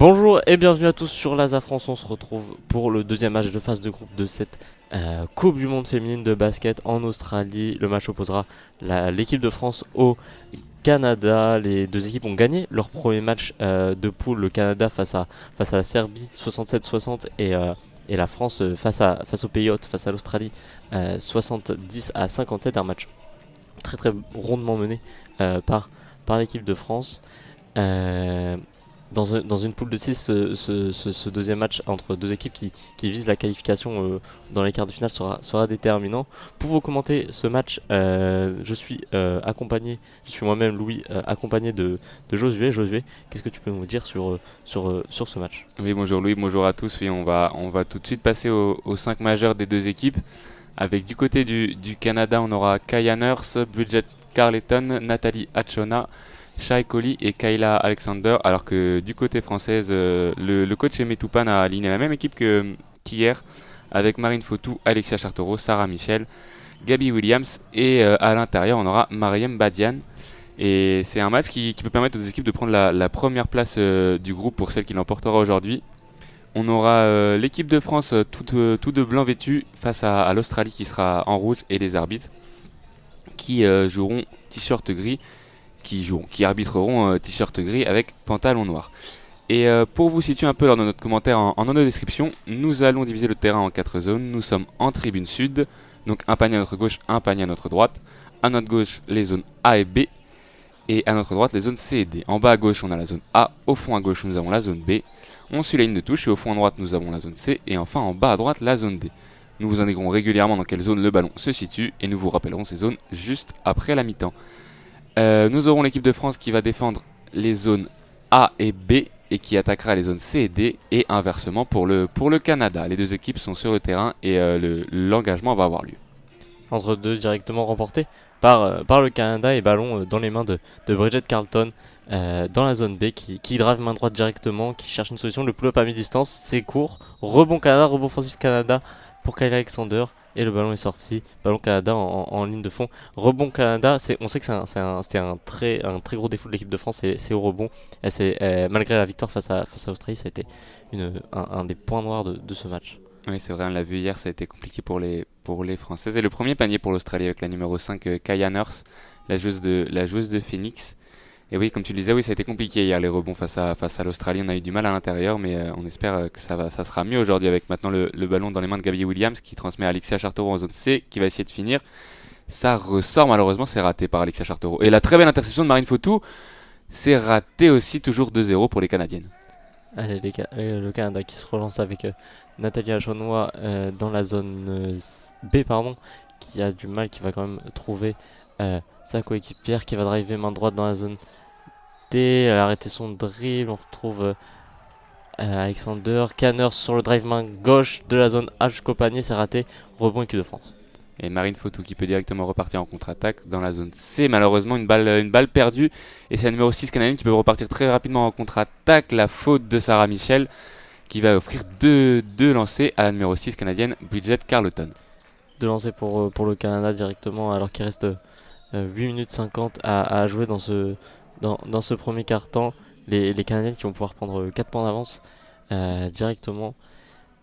Bonjour et bienvenue à tous sur Laza France. On se retrouve pour le deuxième match de phase de groupe de cette Coupe du Monde féminine de basket en Australie. Le match opposera l'équipe de France au Canada. Les deux équipes ont gagné leur premier match de poule. Le Canada face à la Serbie 67-60 et la France face aux pays hôtes, face à l'Australie 70-57. Un match très très rondement mené par l'équipe de France. Euh, dans une poule de 6, ce deuxième match entre deux équipes qui visent la qualification dans les quarts de finale sera déterminant. Pour vous commenter ce match, je suis moi-même Louis, accompagné de Josué. Josué, qu'est-ce que tu peux nous dire sur ce match? Oui, bonjour Louis, bonjour à tous. Oui, on va tout de suite passer aux 5 majeurs des deux équipes. Avec du côté du Canada, on aura Kaya Nurse, Bridget Carleton, Nathalie Achona, Shai Coley et Kayla Alexander. Alors que du côté française, le coach Aimé Toupane a aligné la même équipe qu'hier avec Marine Fautou, Alexia Chartoro, Sarah Michel, Gabi Williams et à l'intérieur, on aura Mariem Badian. Et c'est un match qui peut permettre aux équipes de prendre la première place du groupe pour celle qui l'emportera aujourd'hui. On aura l'équipe de France tout de blanc vêtu face à l'Australie qui sera en rouge et les arbitres qui joueront t-shirt gris, qui arbitreront t-shirt gris avec pantalon noir. Et pour vous situer un peu lors de notre commentaire en note de description, nous allons diviser le terrain en 4 zones. Nous sommes en tribune sud, donc un panier à notre gauche, un panier à notre droite. À notre gauche, les zones A et B. Et à notre droite, les zones C et D. En bas à gauche, on a la zone A. Au fond à gauche, nous avons la zone B. On suit la ligne de touche et au fond à droite, nous avons la zone C. Et enfin, en bas à droite, la zone D. Nous vous indiquerons régulièrement dans quelle zone le ballon se situe et nous vous rappellerons ces zones juste après la mi-temps. Nous aurons l'équipe de France qui va défendre les zones A et B et qui attaquera les zones C et D et inversement pour le Canada. Les deux équipes sont sur le terrain et l'engagement va avoir lieu. Entre deux directement remportés par le Canada et ballon dans les mains de Bridget Carleton dans la zone B qui drive main droite directement, qui cherche une solution. Le pull-up à mi-distance, c'est court. Rebond Canada, rebond offensif Canada pour Kyle Alexander. Et le ballon est sorti. Ballon Canada en ligne de fond. Rebond Canada, on sait que c'était un très gros défaut de l'équipe de France, c'est au rebond. Malgré la victoire face à l'Australie, ça a été un des points noirs de ce match. Oui, c'est vrai, on l'a vu hier, ça a été compliqué pour les Françaises. Et le premier panier pour l'Australie avec la numéro 5, Kaya Nurse, la joueuse de Phoenix. Et oui, comme tu le disais, oui, ça a été compliqué hier, les rebonds face à l'Australie. On a eu du mal à l'intérieur, mais on espère que ça sera mieux aujourd'hui avec maintenant le ballon dans les mains de Gabi Williams qui transmet à Alexia Chartoro en zone C, qui va essayer de finir. Ça ressort, malheureusement, c'est raté par Alexia Chartoro. Et la très belle interception de Marine Fautou, c'est raté aussi, toujours 2-0 pour les Canadiennes. Allez, le Canada qui se relance avec Nathalie Achonnois dans la zone B, pardon, qui a du mal, qui va quand même trouver sa coéquipière, qui va driver main droite dans la zone D. Elle a arrêté son dribble. On retrouve Alexander Canner sur le drive main gauche de la zone H jusqu'au panier. C'est raté. Rebond équipe de France. Et Marine Fautou qui peut directement repartir en contre-attaque dans la zone C. Malheureusement, une balle perdue. Et c'est la numéro 6 canadienne qui peut repartir très rapidement en contre-attaque. La faute de Sarah Michel qui va offrir deux lancers à la numéro 6 canadienne Bridget Carleton. Deux lancers pour le Canada directement alors qu'il reste 8 minutes 50 à jouer dans ce premier quart-temps. Les Canadiennes qui vont pouvoir prendre 4 points d'avance directement.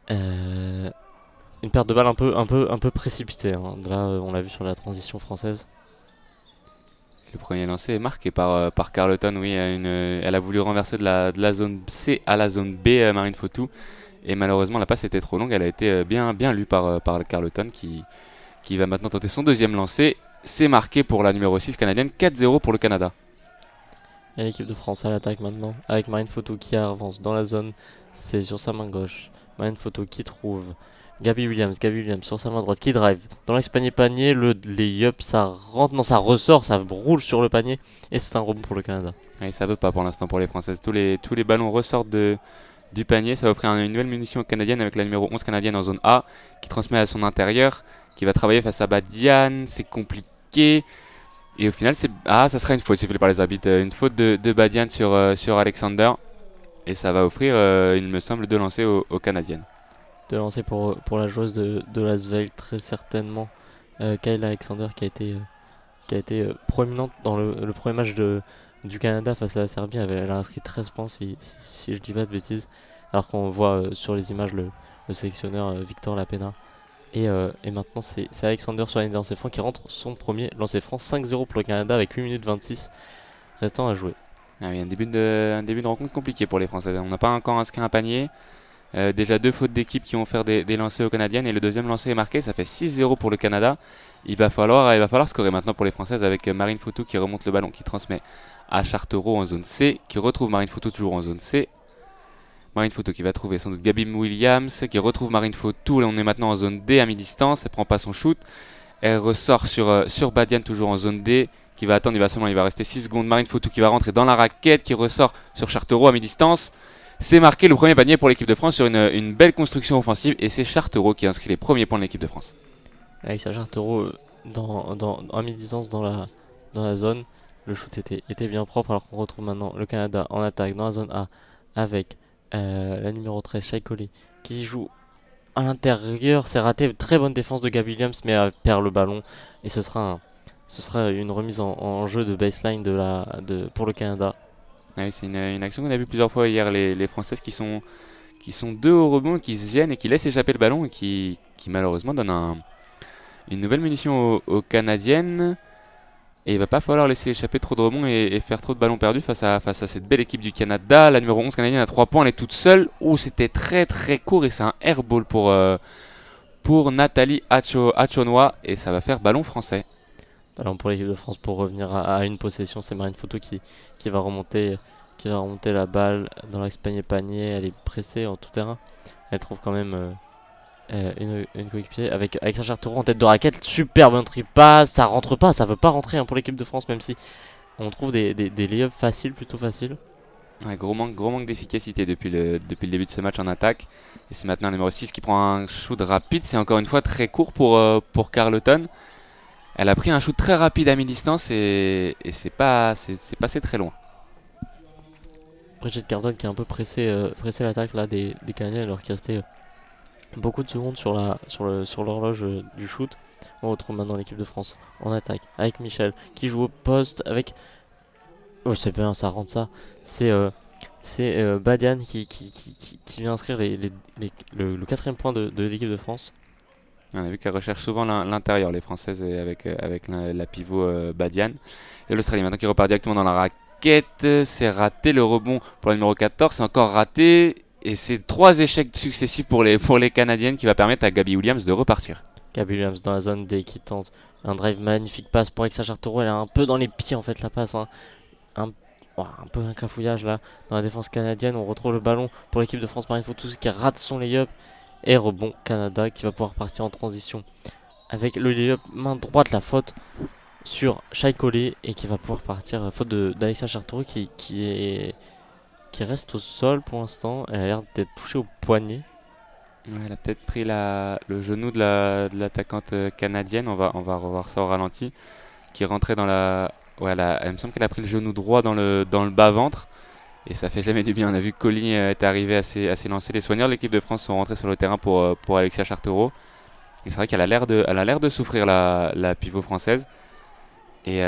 Une perte de balle un peu précipitée. Hein. Là, on l'a vu sur la transition française. Le premier lancer est marqué par Carleton. Oui, elle a voulu renverser de la zone C à la zone B, Marine Fautou. Et malheureusement, la passe était trop longue. Elle a été bien lue par Carleton qui va maintenant tenter son deuxième lancer. C'est marqué pour la numéro 6 canadienne, 4-0 pour le Canada. Et l'équipe de France à l'attaque maintenant, avec Marine Fautou qui avance dans la zone C sur sa main gauche. Marine Fautou qui trouve Gabi Williams sur sa main droite qui drive dans l'ex-panier, les up ça rentre, non ça ressort, ça roule sur le panier et c'est un rebond pour le Canada. Et ça veut pas pour l'instant pour les Françaises. Tous les ballons ressortent du panier. Ça va offrir une nouvelle munition canadienne avec la numéro 11 canadienne en zone A qui transmet à son intérieur, qui va travailler face à Badian. C'est compliqué. Et au final, ça sera une faute sifflée par les arbitres. Une faute de Badian sur Alexander. Et ça va offrir, il me semble, 2 lancers aux Canadiennes. De lancer pour la joueuse de Lasvel, très certainement Kyle Alexander qui a été proéminente dans le premier match du Canada face à la Serbie. Elle a inscrit 13 points si je dis pas de bêtises. Alors qu'on voit sur les images le sélectionneur Victor Lapena. Et maintenant c'est Alexander sur la ligne des lancers francs qui rentre son premier lancer franc. 5-0 pour le Canada avec 8 minutes 26 restant à jouer. Ah oui, un début de rencontre compliqué pour les Français. On n'a pas encore inscrit un panier. Déjà deux fautes d'équipe qui vont faire des lancers aux Canadiennes et le deuxième lancer est marqué, ça fait 6-0 pour le Canada. Il va falloir scorer maintenant pour les Françaises avec Marine Foutou qui remonte le ballon, qui transmet à Chartereau en zone C, qui retrouve Marine Foutou toujours en zone C. Marine Foutou qui va trouver sans doute Gabi Williams, qui retrouve Marine Foutou. Là on est maintenant en zone D à mi-distance, elle prend pas son shoot. Elle ressort sur Badiane toujours en zone D, qui va attendre, il va rester 6 secondes. Marine Foutou qui va rentrer dans la raquette, qui ressort sur Chartereau à mi-distance. C'est marqué le premier panier pour l'équipe de France sur une belle construction offensive et c'est Chartereau qui inscrit les premiers points de l'équipe de France. Avec sa Chartereau en mi-distance dans la zone, le shoot était bien propre alors qu'on retrouve maintenant le Canada en attaque dans la zone A avec la numéro 13 Shai Coley qui joue à l'intérieur. C'est raté, très bonne défense de Gabi Williams mais elle perd le ballon et ce sera une remise en jeu de baseline pour le Canada. Ah oui, c'est une action qu'on a vu plusieurs fois hier, les Françaises qui sont deux au rebond, qui se gênent et qui laissent échapper le ballon et qui malheureusement donnent une nouvelle munition aux Canadiennes. Et il va pas falloir laisser échapper trop de rebonds et faire trop de ballons perdus face à cette belle équipe du Canada. La numéro 11 canadienne à 3 points, elle est toute seule. C'était très très court et c'est un airball pour Nathalie Achonwa et ça va faire ballon français. Ballon pour l'équipe de France pour revenir à une possession. C'est Marine Foutou qui va remonter la balle dans l'axe panier. Elle est pressée en tout terrain. Elle trouve quand même une coéquipier avec sa Chartereau en tête de raquette. Super bonne passe. Ça rentre pas, ça veut pas rentrer pour l'équipe de France, même si on trouve des lay-ups faciles, plutôt faciles. Ouais, gros manque d'efficacité depuis le début de ce match en attaque. Et c'est maintenant le numéro 6 qui prend un shoot rapide. C'est encore une fois très court pour Carleton. Elle a pris un shoot très rapide à mi-distance et c'est passé très loin. Bridget Carleton qui a un peu pressé l'attaque là des Canadiens alors qu'il restait beaucoup de secondes sur l'horloge du shoot. On retrouve maintenant l'équipe de France en attaque avec Michel qui joue au poste avec... Oh c'est bien, ça rentre ça. C'est Badiane qui vient inscrire le quatrième point de l'équipe de France. On a vu qu'elle recherche souvent l'intérieur, les Françaises, et avec la pivot Badiane. Et l'Australie maintenant qui repart directement dans la raquette. C'est raté, le rebond pour la numéro 14, c'est encore raté. Et c'est 3 échecs successifs pour les Canadiennes qui va permettre à Gabi Williams de repartir. Gabi Williams dans la zone D qui tente un drive magnifique, passe pour Alexa Chartereau. Elle a un peu dans les pieds en fait la passe. Un peu un cafouillage là dans la défense canadienne. On retrouve le ballon pour l'équipe de France. Marine Foutou qui rate son lay-up. Et rebond Canada qui va pouvoir partir en transition avec le lay-up main droite, la faute sur Shai Coley et qui va pouvoir partir, faute d'Alexia Chartereau qui reste au sol pour l'instant. Elle a l'air d'être touchée au poignet. Ouais, elle a peut-être pris le genou de l'attaquante canadienne. On va revoir ça au ralenti. Qui rentrait dans la... Ouais, elle me semble qu'elle a pris le genou droit dans le bas-ventre. Et ça fait jamais du bien. On a vu que Colly est arrivé assez lancé. Les soigneurs de l'équipe de France sont rentrés sur le terrain pour Alexia Chartereau. Et c'est vrai qu'elle a l'air de souffrir la pivot française. Et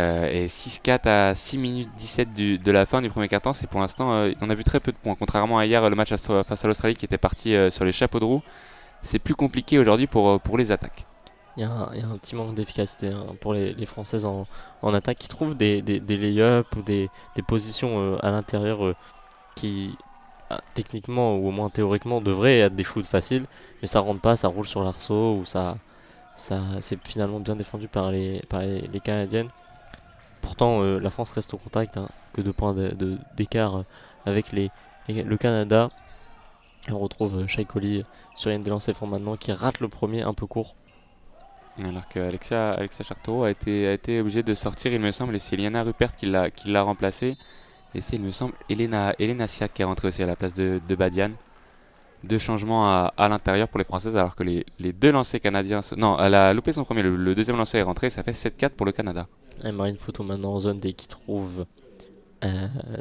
6-4 à 6 minutes 17 de la fin du premier quart-temps, c'est pour l'instant, on a vu très peu de points. Contrairement à hier, le match face à l'Australie qui était parti sur les chapeaux de roue, c'est plus compliqué aujourd'hui pour les attaques. Il y a un petit manque d'efficacité pour les Françaises en attaque qui trouvent des lay-ups ou des positions à l'intérieur qui techniquement ou au moins théoriquement devraient être des shoots faciles, mais ça rentre pas, ça roule sur l'arceau ou ça c'est finalement bien défendu par les Canadiennes. Pourtant la France reste au contact, que 2 points d'écart avec le Canada. Et on retrouve Shai Coley sur une des lancers francs maintenant qui rate le premier un peu court. Alors que Alexia Chartereau a été obligée de sortir, il me semble, et c'est Liana Rupert qui l'a remplacée. Et c'est, il me semble, Elena Siak qui est rentrée aussi à la place de Badiane. 2 changements à l'intérieur pour les Françaises, alors que les 2 lancers canadiens... Non, elle a loupé son premier, le deuxième lancer est rentré, ça fait 7-4 pour le Canada. Et Marine Foutou maintenant en zone D qui trouve...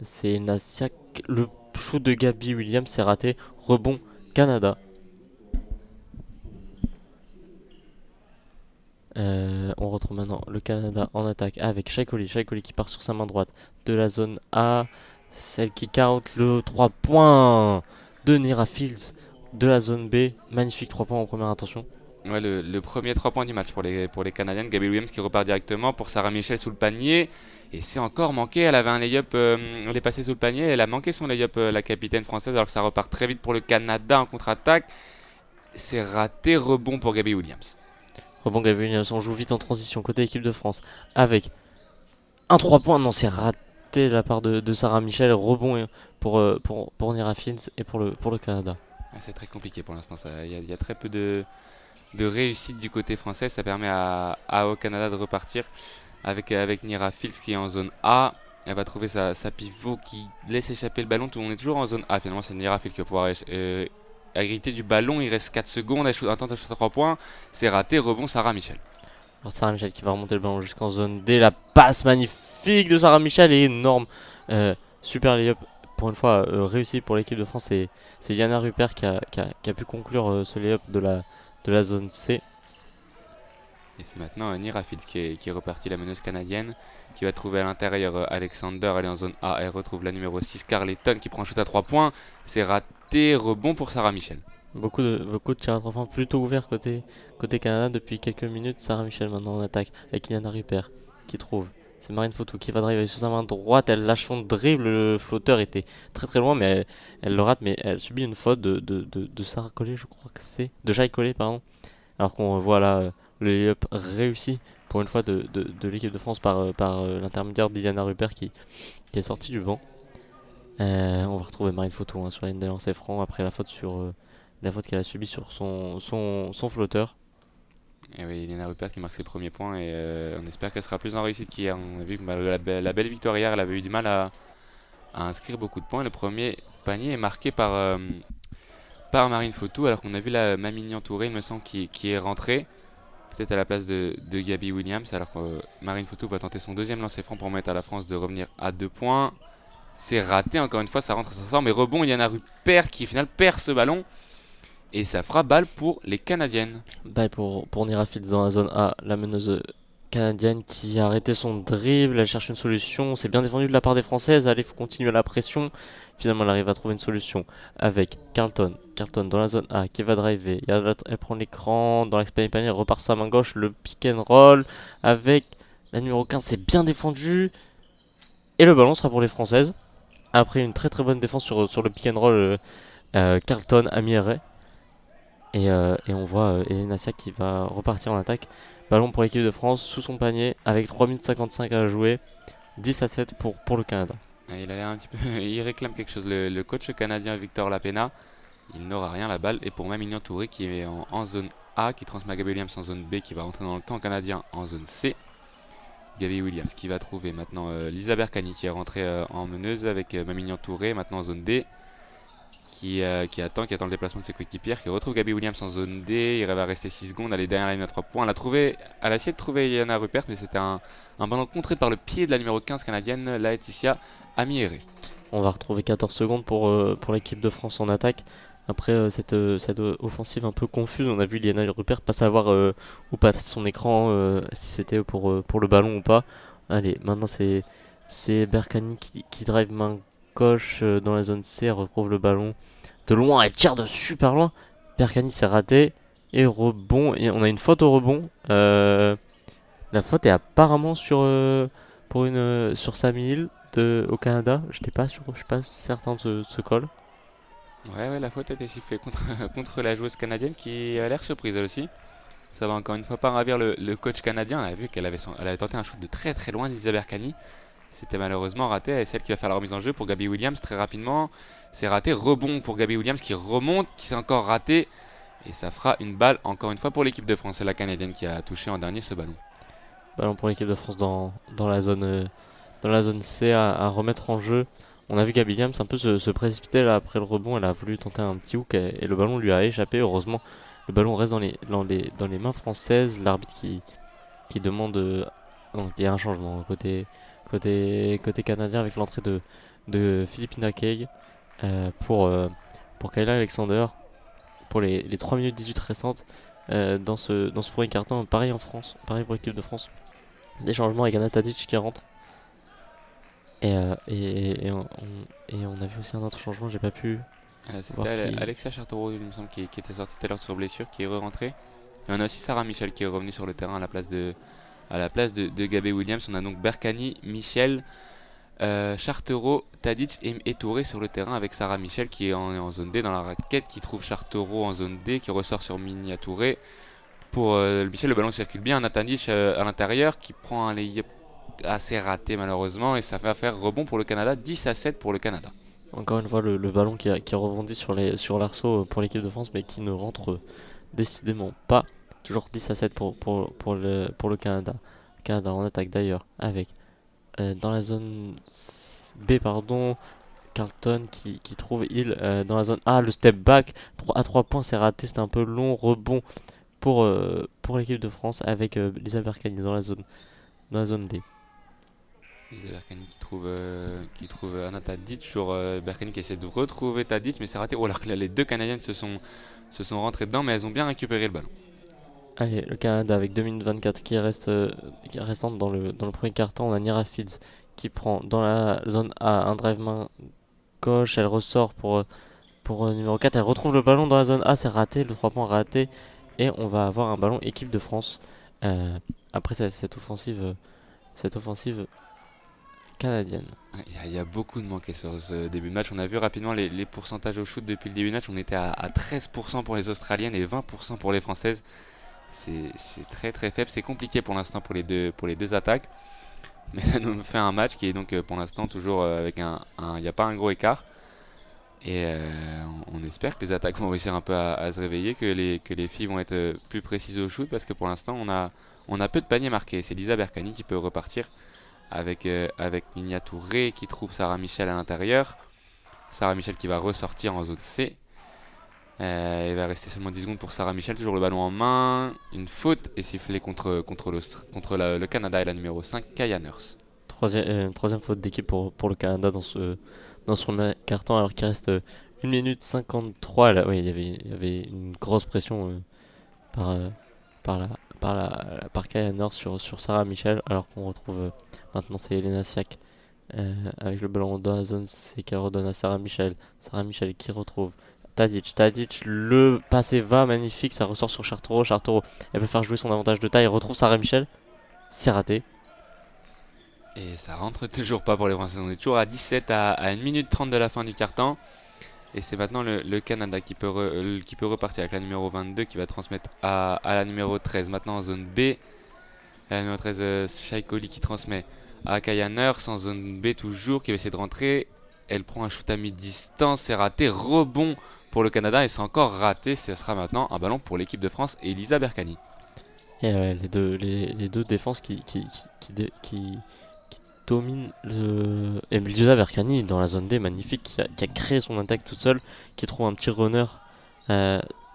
c'est Nasiak. Le shoot de Gabi Williams s'est raté. Rebond Canada. On retrouve maintenant le Canada en attaque avec Shai Coley. Shai Coley qui part sur sa main droite de la zone A. Celle qui count le 3 points de Nira Fields de la zone B. Magnifique 3 points en première intention. Ouais, le premier 3 points du match pour les Canadiennes. Gabby Williams qui repart directement pour Sarah Michel sous le panier. Et c'est encore manqué. Elle avait un lay-up, elle est passée sous le panier. Elle a manqué son lay-up, la capitaine française, alors que ça repart très vite pour le Canada en contre-attaque. C'est raté, rebond pour Gabby Williams. Rebond Gabby Williams, on joue vite en transition côté équipe de France avec un 3 points. Non, c'est raté de la part de Sarah Michel. Rebond pour Nira Fields et pour le Canada. Ouais, c'est très compliqué pour l'instant. Il y a très peu de réussite du côté français. Ça permet au Canada de repartir avec Nira Fields qui est en zone A. Elle va trouver sa pivot qui laisse échapper le ballon. Tout le monde est toujours en zone A. Finalement, c'est Nira Fields qui va pouvoir hériter du ballon. Il reste 4 secondes. Elle tente à shooter à 3 points. C'est raté. Rebond Sarah Michel. Alors Sarah Michel qui va remonter le ballon jusqu'en zone D. La passe magnifique de Sarah Michel est énorme. Super layup pour une fois réussi pour l'équipe de France. C'est Yana Rupert qui a pu conclure ce layup de la zone C. Et c'est maintenant Nira Fields qui est repartie, la meneuse canadienne, qui va trouver à l'intérieur Alexander. Elle est en zone A. Elle retrouve la numéro 6 Carleton qui prend un shoot à 3 points. C'est raté. Rebond pour Sarah Michel. Beaucoup de tirs à 3 points plutôt ouverts côté Canada depuis quelques minutes. Sarah Michel maintenant en attaque avec Yana Rupert qui trouve. C'est Marine Fotou qui va driver sur sa main droite. Elle lâche son dribble. Le flotteur était très très loin, mais elle le rate. Mais elle subit une faute de Sarah Collet, je crois que c'est. De Shai Collet, pardon. Alors qu'on voit là le lay-up réussi pour une fois de l'équipe de France par l'intermédiaire d'Iliana Rupert qui est sortie du banc. On va retrouver Marine Fotou sur la ligne des lancers francs après la faute qu'elle a subie sur son flotteur. Et oui, Elena Rupert qui marque ses premiers points et on espère qu'elle sera plus en réussite qu'hier. On a vu que malgré la belle victoire hier, elle avait eu du mal à inscrire beaucoup de points. Le premier panier est marqué par Marine Fotou, alors qu'on a vu la Mamignan Touré, il me semble, qui est rentrée, peut-être à la place de Gabby Williams, alors que Marine Fotou va tenter son deuxième lancer franc pour permettre à la France de revenir à 2 points. C'est raté, encore une fois, ça rentre, ça sort, mais rebond, Elena Rupert qui au final perd ce ballon. Et ça fera balle pour les Canadiennes. Balle pour Nira Fields dans la zone A, la meneuse canadienne qui a arrêté son dribble, elle cherche une solution, c'est bien défendu de la part des Françaises, allez, il faut continuer la pression. Finalement, elle arrive à trouver une solution avec Carleton dans la zone A qui va driver, elle prend l'écran dans l'axe panier, elle repart sa main gauche, le pick and roll avec la numéro 15, c'est bien défendu. Et le ballon sera pour les Françaises. Après une très très bonne défense sur le pick and roll, Carleton a mis arrêt. Et on voit Elena Sia qui va repartir en attaque. Ballon pour l'équipe de France sous son panier avec 3 minutes 55 à jouer. 10-7 pour le Canada. Il a l'air un petit peu. Il réclame quelque chose. Le coach canadien Victor Lapena, il n'aura rien. La balle est pour Mamignan Touré qui est en zone A, qui transmet à Gabby Williams en zone B, qui va rentrer dans le camp canadien en zone C. Gabby Williams qui va trouver maintenant Lisa Berkani qui est rentrée en meneuse avec Mamignan Touré maintenant en zone D. Qui attend le déplacement de ses coéquipières, qui retrouve Gabby Williams en zone D. Il va rester 6 secondes, elle est derrière la ligne à 3 points. Elle a essayé de trouver Eliana Rupert, mais c'était un ballon contré par le pied de la numéro 15 canadienne, Laetitia Amiere. On va retrouver 14 secondes pour l'équipe de France en attaque. Après cette offensive un peu confuse, on a vu Eliana Rupert pas savoir où passe son écran, si c'était pour le ballon ou pas. Allez, maintenant c'est Berkani qui drive main gauche dans la zone C, elle retrouve le ballon de loin, elle tire de super loin. Berkani s'est raté et rebond, et on a une faute au rebond. La faute est apparemment sur Sammy Hill au Canada. Je suis pas certain de ce call. Ouais, la faute a été sifflée contre la joueuse canadienne qui a l'air surprise elle aussi. Ça va encore une fois pas ravir le coach canadien. Elle a vu qu'elle avait tenté un shoot de très très loin d'Elisa Berkani. C'était malheureusement raté et c'est elle qui va faire la remise en jeu pour Gabby Williams très rapidement. C'est raté, rebond pour Gabby Williams qui remonte, qui s'est encore raté. Et ça fera une balle encore une fois pour l'équipe de France. C'est la Canadienne qui a touché en dernier ce ballon. Ballon pour l'équipe de France dans la zone C à remettre en jeu. On a vu Gabby Williams un peu se précipiter là après le rebond. Elle a voulu tenter un petit hook et le ballon lui a échappé. Heureusement, le ballon reste dans les mains françaises. L'arbitre qui demande... donc il y a un changement côté canadien avec l'entrée de Philippina Keig pour Kayla Alexander pour les 3 minutes 18 récentes. dans ce premier carton. Pareil en France, pareil pour l'équipe de France. Des changements avec Anna Tadic qui rentre. Et on a vu aussi un autre changement, j'ai pas pu voir C'était qui. Alexia Chartero, il me semble, qui était sorti tout à l'heure sur blessure, qui est re-rentré. Et on a aussi Sarah Michel qui est revenue sur le terrain à la place de Gabé Williams. On a donc Berkani, Michel, Chartero, Tadic et Touré sur le terrain avec Sarah Michel qui est en zone D dans la raquette, qui trouve Chartero en zone D, qui ressort sur Minia Touré. Pour Michel, le ballon circule bien. Tadic à l'intérieur qui prend un layup assez raté malheureusement et ça fait faire rebond pour le Canada, 10-7 pour le Canada. Encore une fois, le ballon qui rebondit sur l'arceau pour l'équipe de France, mais qui ne rentre décidément pas. Toujours 10-7 pour le Canada. Le Canada en attaque d'ailleurs avec dans la zone B, pardon, Carlton qui trouve Hill dans la zone A. Le step back à 3 points, c'est raté, c'était un peu long. Rebond pour l'équipe de France avec Lisa Berkani dans la zone D. Lisa Berkani qui trouve Anna Tadic sur Berkani qui essaie de retrouver Tadic mais c'est raté. Oh, alors que là, les deux Canadiennes se sont rentrées dedans mais elles ont bien récupéré le ballon. Allez, le Canada avec 2 minutes 24 qui restante dans le premier quart-temps. On a Nira Fields qui prend dans la zone A un drive main gauche. Elle ressort pour numéro 4. Elle retrouve le ballon dans la zone A. C'est raté, le 3 points raté. Et on va avoir un ballon équipe de France. Après cette offensive canadienne. Il y a beaucoup de manqués sur ce début de match. On a vu rapidement les pourcentages au shoot depuis le début de match. On était à 13% pour les Australiennes et 20% pour les Françaises. C'est très très faible, c'est compliqué pour l'instant pour les deux attaques. Mais ça nous fait un match qui est donc pour l'instant toujours avec il n'y a pas un gros écart. Et on espère que les attaques vont réussir un peu à se réveiller, que les filles vont être plus précises au shoot parce que pour l'instant on a peu de paniers marqués. C'est Lisa Berkani qui peut repartir avec Minia Touré qui trouve Sarah Michel à l'intérieur. Sarah Michel qui va ressortir en zone C. Il va rester seulement 10 secondes pour Sarah Michel, toujours le ballon en main. Une faute est sifflée contre le Canada et la numéro 5, Kaya Nurse. Troisième faute d'équipe pour le Canada dans ce premier carton alors qu'il reste 1 minute 53. Là, oui, il y avait une grosse pression par Kaya Nurse sur Sarah Michel alors qu'on retrouve maintenant c'est Elena Siak avec le ballon dans la zone C qui redonne à Sarah Michel. Sarah Michel qui retrouve Tadic, le passé va, magnifique, ça ressort sur Chartero, elle peut faire jouer son avantage de taille, retrouve Sarah Michel, c'est raté. Et ça rentre toujours pas pour les Français, on est toujours à 17 à 1 minute 30 de la fin du quart-temps. Et c'est maintenant le Canada qui peut repartir avec la numéro 22 qui va transmettre à la numéro 13, maintenant en zone B. La numéro 13, Shaikoli qui transmet à Kaya Nurse en zone B toujours, qui va essayer de rentrer. Elle prend un shoot à mi-distance, c'est raté, rebond pour le Canada et c'est encore raté. Ce sera maintenant un ballon pour l'équipe de France et Elisa Berkani. Et les deux défenses qui dominent et Elisa Berkani dans la zone D, magnifique, qui a créé son attaque toute seule, qui trouve un petit runner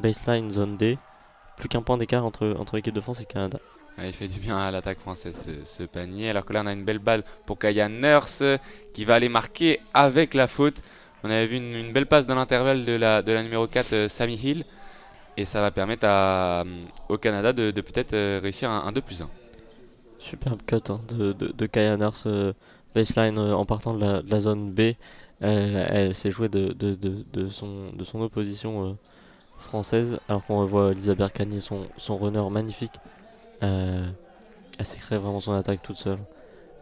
baseline zone D. Plus qu'un point d'écart entre l'équipe de France et le Canada. Il fait du bien à l'attaque française ce panier. Alors que là on a une belle balle pour Kaya Nurse qui va aller marquer avec la faute. On avait vu une belle passe dans l'intervalle de la numéro 4 Sammy Hill. Et ça va permettre au Canada de peut-être réussir un 2+1. Superbe cut de Kaya Nurse baseline en partant de la zone B. Elle s'est jouée de son opposition française. Alors qu'on voit Elisa Berkani et son runner magnifique. Elle s'est créée vraiment son attaque toute seule.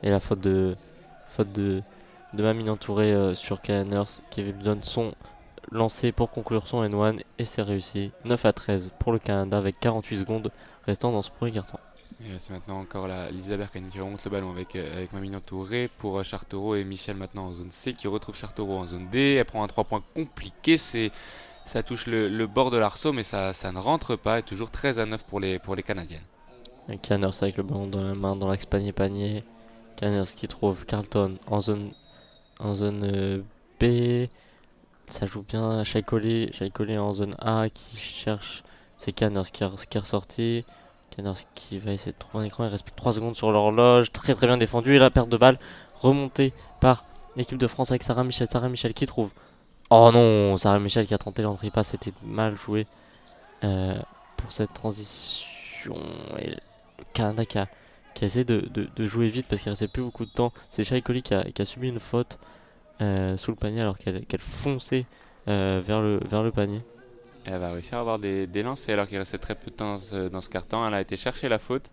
Et la faute de Mamie entourée sur Kaya Nurse qui lui donne son lancé pour conclure son N1 et c'est réussi. 9-13 pour le Canada avec 48 secondes restant dans ce premier quart-temps. C'est maintenant encore Lisa Berkani qui remonte le ballon avec Mamie Touré pour Chartero et Michel maintenant en zone C qui retrouve Chartero en zone D. Elle prend un 3 points compliqué, ça touche le bord de l'arceau mais ça ne rentre pas et toujours 13-9 pour les Canadiennes. Kaya Nurse avec le ballon dans la main dans l'axe panier. Kaya Nurse qui trouve Carlton en zone B. Ça joue bien. Shaikoli en zone A qui cherche. C'est Kaya Nurse qui est ressorti. Kaya Nurse qui va essayer de trouver un écran. Il reste plus que 3 secondes sur l'horloge. Très très bien défendu. Et la perte de balle remontée par l'équipe de France avec Sarah Michel. Sarah Michel qui trouve. Oh non, Sarah Michel qui a tenté l'entrée passe. C'était mal joué pour cette transition. Et le Canada qui a essayé de jouer vite parce qu'il restait plus beaucoup de temps. C'est Shai Collie qui a subi une faute sous le panier alors qu'elle fonçait vers le panier. Elle va réussir à avoir des lancers alors qu'il restait très peu de temps dans ce quart-temps. Elle a été chercher la faute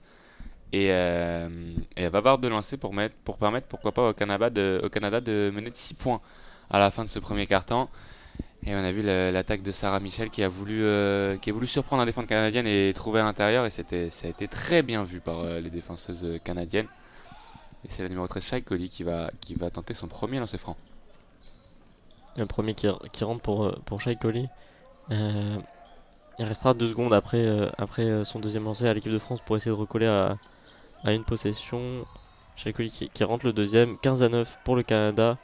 et elle va avoir de lancer pour permettre pourquoi pas au Canada de mener de 6 points à la fin de ce premier quart-temps. Et on a vu l'attaque de Sarah Michel qui a voulu surprendre la défense canadienne et trouver à l'intérieur. Et ça a été très bien vu par les défenseuses canadiennes. Et c'est la numéro 13 Shai Collie qui va tenter son premier lancer franc. Le premier qui rentre pour Shai Collie. Il restera 2 secondes après son deuxième lancer à l'équipe de France pour essayer de recoller à une possession. Shai Collie qui rentre le deuxième. 15-9 pour le Canada.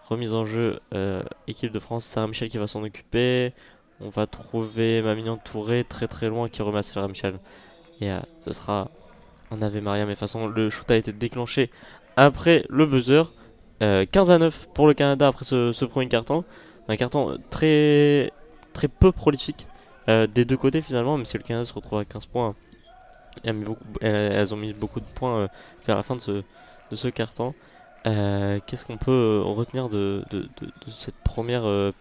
Remise en jeu, équipe de France, Sarah Michel qui va s'en occuper. On va trouver Mamignon Touré très très loin qui remet à Sarah Michel. Et ce sera un Ave Maria. Mais de toute façon, le shoot a été déclenché après le buzzer. 15-9 pour le Canada après ce premier carton. Un carton très, très peu prolifique des deux côtés finalement, même si le Canada se retrouve à 15 points. Elles ont mis beaucoup de points vers la fin de ce carton. Qu'est-ce qu'on peut retenir de cette première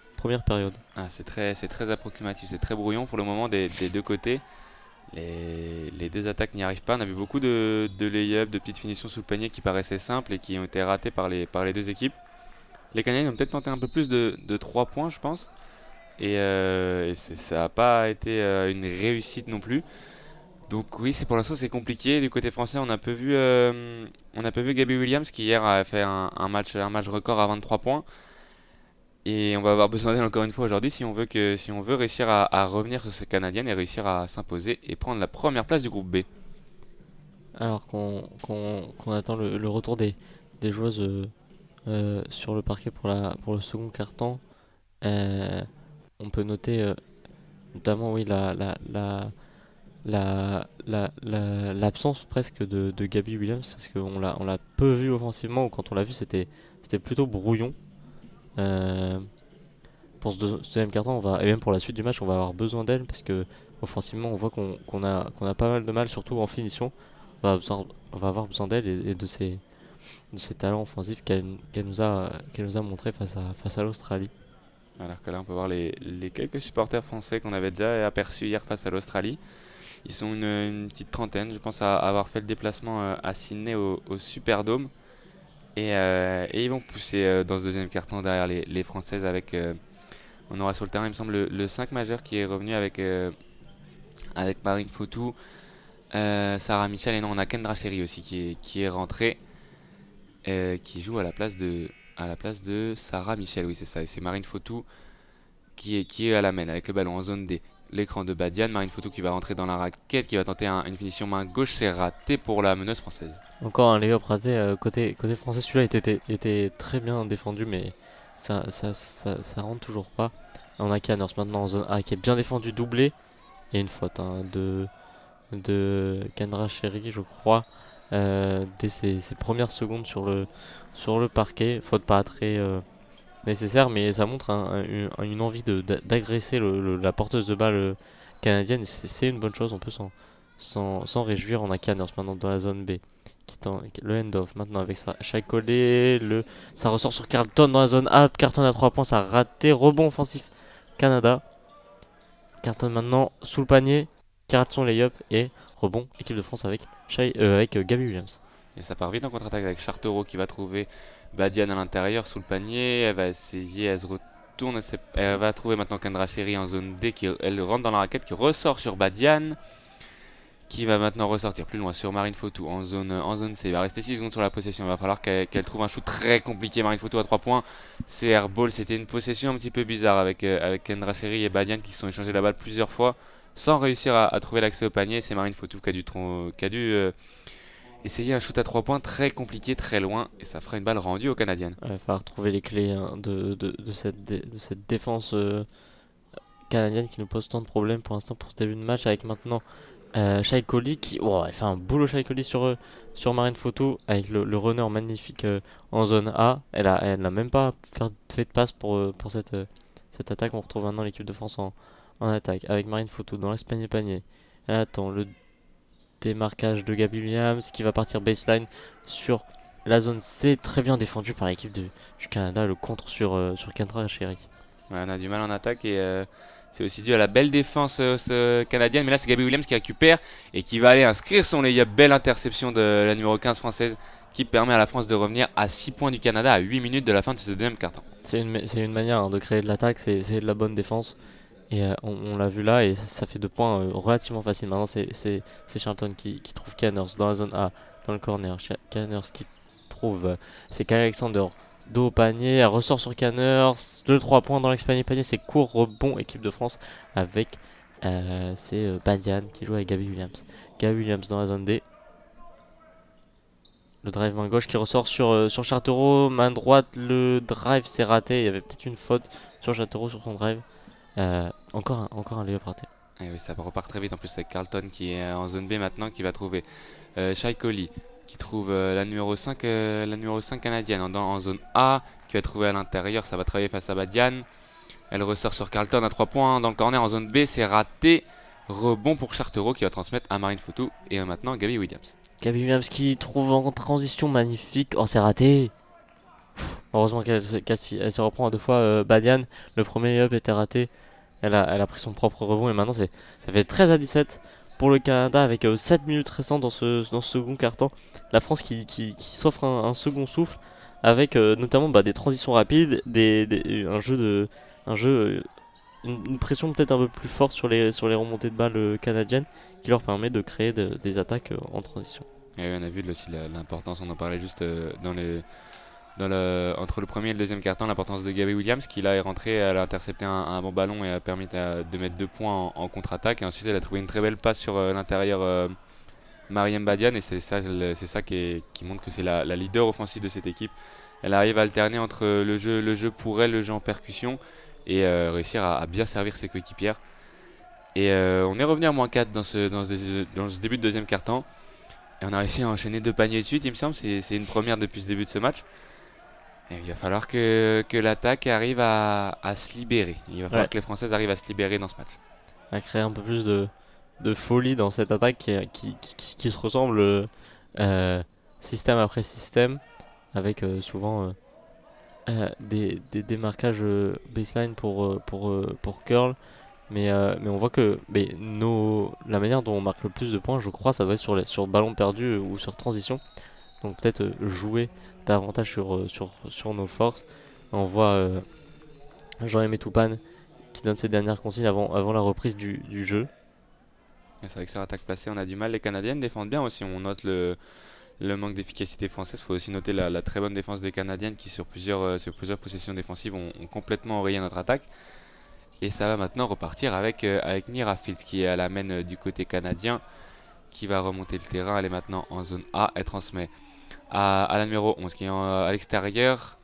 période? C'est très approximatif, c'est très brouillon pour le moment des deux côtés. Les deux attaques n'y arrivent pas. On a vu beaucoup de lay-up, de petites finitions sous le panier qui paraissaient simples et qui ont été ratées par les deux équipes. Les Canadiens ont peut-être tenté un peu plus de 3 points, je pense. Ça n'a pas été une réussite non plus. Donc oui, pour l'instant c'est compliqué. Du côté français, on a peu vu Gabby Williams qui hier a fait un match record à 23 points. Et on va avoir besoin d'elle encore une fois aujourd'hui si on veut réussir à revenir sur ces Canadiennes et réussir à s'imposer et prendre la première place du groupe B. Alors qu'on attend le retour des joueuses sur le parquet pour le second quart-temps, on peut noter notamment oui l'absence presque de Gabby Williams parce qu'on l'a peu vu offensivement ou quand on l'a vu c'était plutôt brouillon. Pour ce deuxième carton et même pour la suite du match on va avoir besoin d'elle parce que offensivement on voit qu'on a pas mal de mal surtout en finition. On va avoir besoin d'elle et de ses talents offensifs qu'elle nous a montré face à l'Australie. Alors que là on peut voir les quelques supporters français qu'on avait déjà aperçus hier face à l'Australie. Ils sont une petite trentaine, je pense, à avoir fait le déplacement à Sydney au Superdome. Et ils vont pousser dans ce deuxième carton derrière les Françaises avec... on aura sur le terrain, il me semble, le 5 majeur qui est revenu avec Marine Foutou, Sarah Michel, et non, on a Kendra Cherry aussi qui est rentrée, qui joue à la place de Sarah Michel, oui c'est ça, et c'est Marine Foutou qui est à la main avec le ballon en zone D. L'écran de Badiane, Marine Foutou qui va rentrer dans la raquette, qui va tenter une finition main gauche, c'est raté pour la meneuse française. Encore un lay-up raté côté français, celui-là était très bien défendu mais ça rentre toujours pas. On a Canners maintenant en zone A qui est bien défendu, doublé, et une faute de Kendra Cherry je crois dès ses premières secondes sur le parquet. Faute pas très nécessaire mais ça montre une envie d'agresser la porteuse de balle canadienne. C'est une bonne chose, on peut s'en réjouir. On a Canners maintenant dans la zone B le end-off maintenant avec Shai Collie, ça ressort sur Carlton dans la zone A. Carlton à 3 points, ça a raté, rebond offensif Canada. Carlton maintenant sous le panier, Carlton lay-up et rebond équipe de France avec Gabby Williams. Et ça part vite en contre-attaque avec Chartero qui va trouver Badiane à l'intérieur sous le panier. Elle va essayer, elle se retourne, elle va trouver maintenant Kendra Cherry en zone D, elle rentre dans la raquette, qui ressort sur Badiane, qui va maintenant ressortir plus loin sur Marine Foutou en zone C. Il va rester 6 secondes sur la possession, il va falloir qu'elle trouve un shoot très compliqué. Marine Foutou à 3 points, c'est airball. C'était une possession un petit peu bizarre avec Kendra Cherry et Badiane qui se sont échangés la balle plusieurs fois sans réussir à trouver l'accès au panier. C'est Marine Foutou qui a dû essayer un shoot à 3 points très compliqué, très loin, et ça fera une balle rendue aux Canadiennes. Il va falloir trouver les clés de cette défense canadienne qui nous pose tant de problèmes pour l'instant pour ce début de match, avec maintenant Shai Collie qui elle fait un boulot. Shai Collie sur Marine Foutou avec le runner magnifique en zone A. Elle n'a même pas fait de passe pour cette cette attaque. On retrouve maintenant l'équipe de France en attaque avec Marine Foto dans l'espagne panier. Elle attend le démarquage de Gabi Williams qui va partir baseline sur la zone C. Très bien défendu par l'équipe du Canada. Le contre sur Kendra Chéri. Ouais, on a du mal en attaque et c'est aussi dû à la belle défense canadienne. Mais là, c'est Gabi Williams qui récupère et qui va aller inscrire son layup. Belle interception de la numéro 15 française qui permet à la France de revenir à 6 points du Canada à 8 minutes de la fin de ce deuxième quart-temps. C'est une manière de créer de l'attaque, c'est de la bonne défense. Et on l'a vu là, et ça fait 2 points relativement faciles. Maintenant, c'est Charlton qui trouve Canners dans la zone A, dans le corner. Canners qui trouve, c'est Kyle Alexander. Dos au panier, elle ressort sur Canners. 2-3 points dans l'expanier panier, c'est court, rebond, équipe de France. Avec c'est Badian qui joue avec Gabi Williams. Gabi Williams dans la zone D. Le drive main gauche qui ressort sur Chartereau. Main droite, le drive s'est raté. Il y avait peut-être une faute sur Chartereau sur son drive. Encore un layup raté. Et oui, ça repart très vite. En plus, c'est Carlton qui est en zone B maintenant, qui va trouver Shai Coley, qui trouve la numéro 5 canadienne en zone A, qui va trouver à l'intérieur. Ça va travailler face à Badian. Elle ressort sur Carlton à 3 points dans le corner en zone B. C'est raté. Rebond pour Chartereau qui va transmettre à Marine Foto. Et maintenant, Gabi Williams. Gabi Williams qui trouve en transition magnifique. Oh, c'est raté. Heureusement qu'elle se reprend à 2 fois Badian. Le premier layup était raté. Elle a pris son propre rebond et maintenant ça fait 13-17 pour le Canada avec 7 minutes restantes dans ce second quart-temps. La France qui s'offre un second souffle avec notamment des transitions rapides, une pression peut-être un peu plus forte sur les remontées de balles canadiennes qui leur permet de créer des attaques en transition. Et on a vu aussi l'importance, on en parlait juste entre le premier et le deuxième quart-temps, l'importance de Gabi Williams qui là est rentrée, elle a intercepté un bon ballon et a permis de mettre 2 points en contre-attaque. Et ensuite elle a trouvé une très belle passe sur l'intérieur Mariam Badian, et c'est ça qui montre que c'est la leader offensive de cette équipe. Elle arrive à alterner entre le jeu pour elle, le jeu en percussion, et réussir à bien servir ses coéquipières. Et on est revenu à -4 dans ce début de deuxième quart-temps. Et on a réussi à enchaîner 2 paniers de suite, il me semble. C'est une première depuis ce début de ce match. Et il va falloir que l'attaque arrive à se libérer. Il va falloir que les Françaises arrivent à se libérer dans ce match. À créer un peu plus de folie dans cette attaque qui se ressemble système après système, avec souvent des démarquages baseline pour curl. Mais on voit que la manière dont on marque le plus de points, je crois, ça doit être sur ballon perdu ou sur transition. Donc peut-être jouer davantage sur nos forces. On voit Jean-Aimé Toupane qui donne ses dernières consignes avant la reprise du jeu. Et c'est vrai que sur attaque placée, on a du mal. Les Canadiennes défendent bien aussi. On note le manque d'efficacité française. Il faut aussi noter la très bonne défense des Canadiennes qui, sur plusieurs possessions défensives, ont complètement enrayé notre attaque. Et ça va maintenant repartir avec Nira Fields qui est à la main du côté canadien, qui va remonter le terrain. Elle est maintenant en zone A. Elle transmet à la numéro 11 qui est à l'extérieur.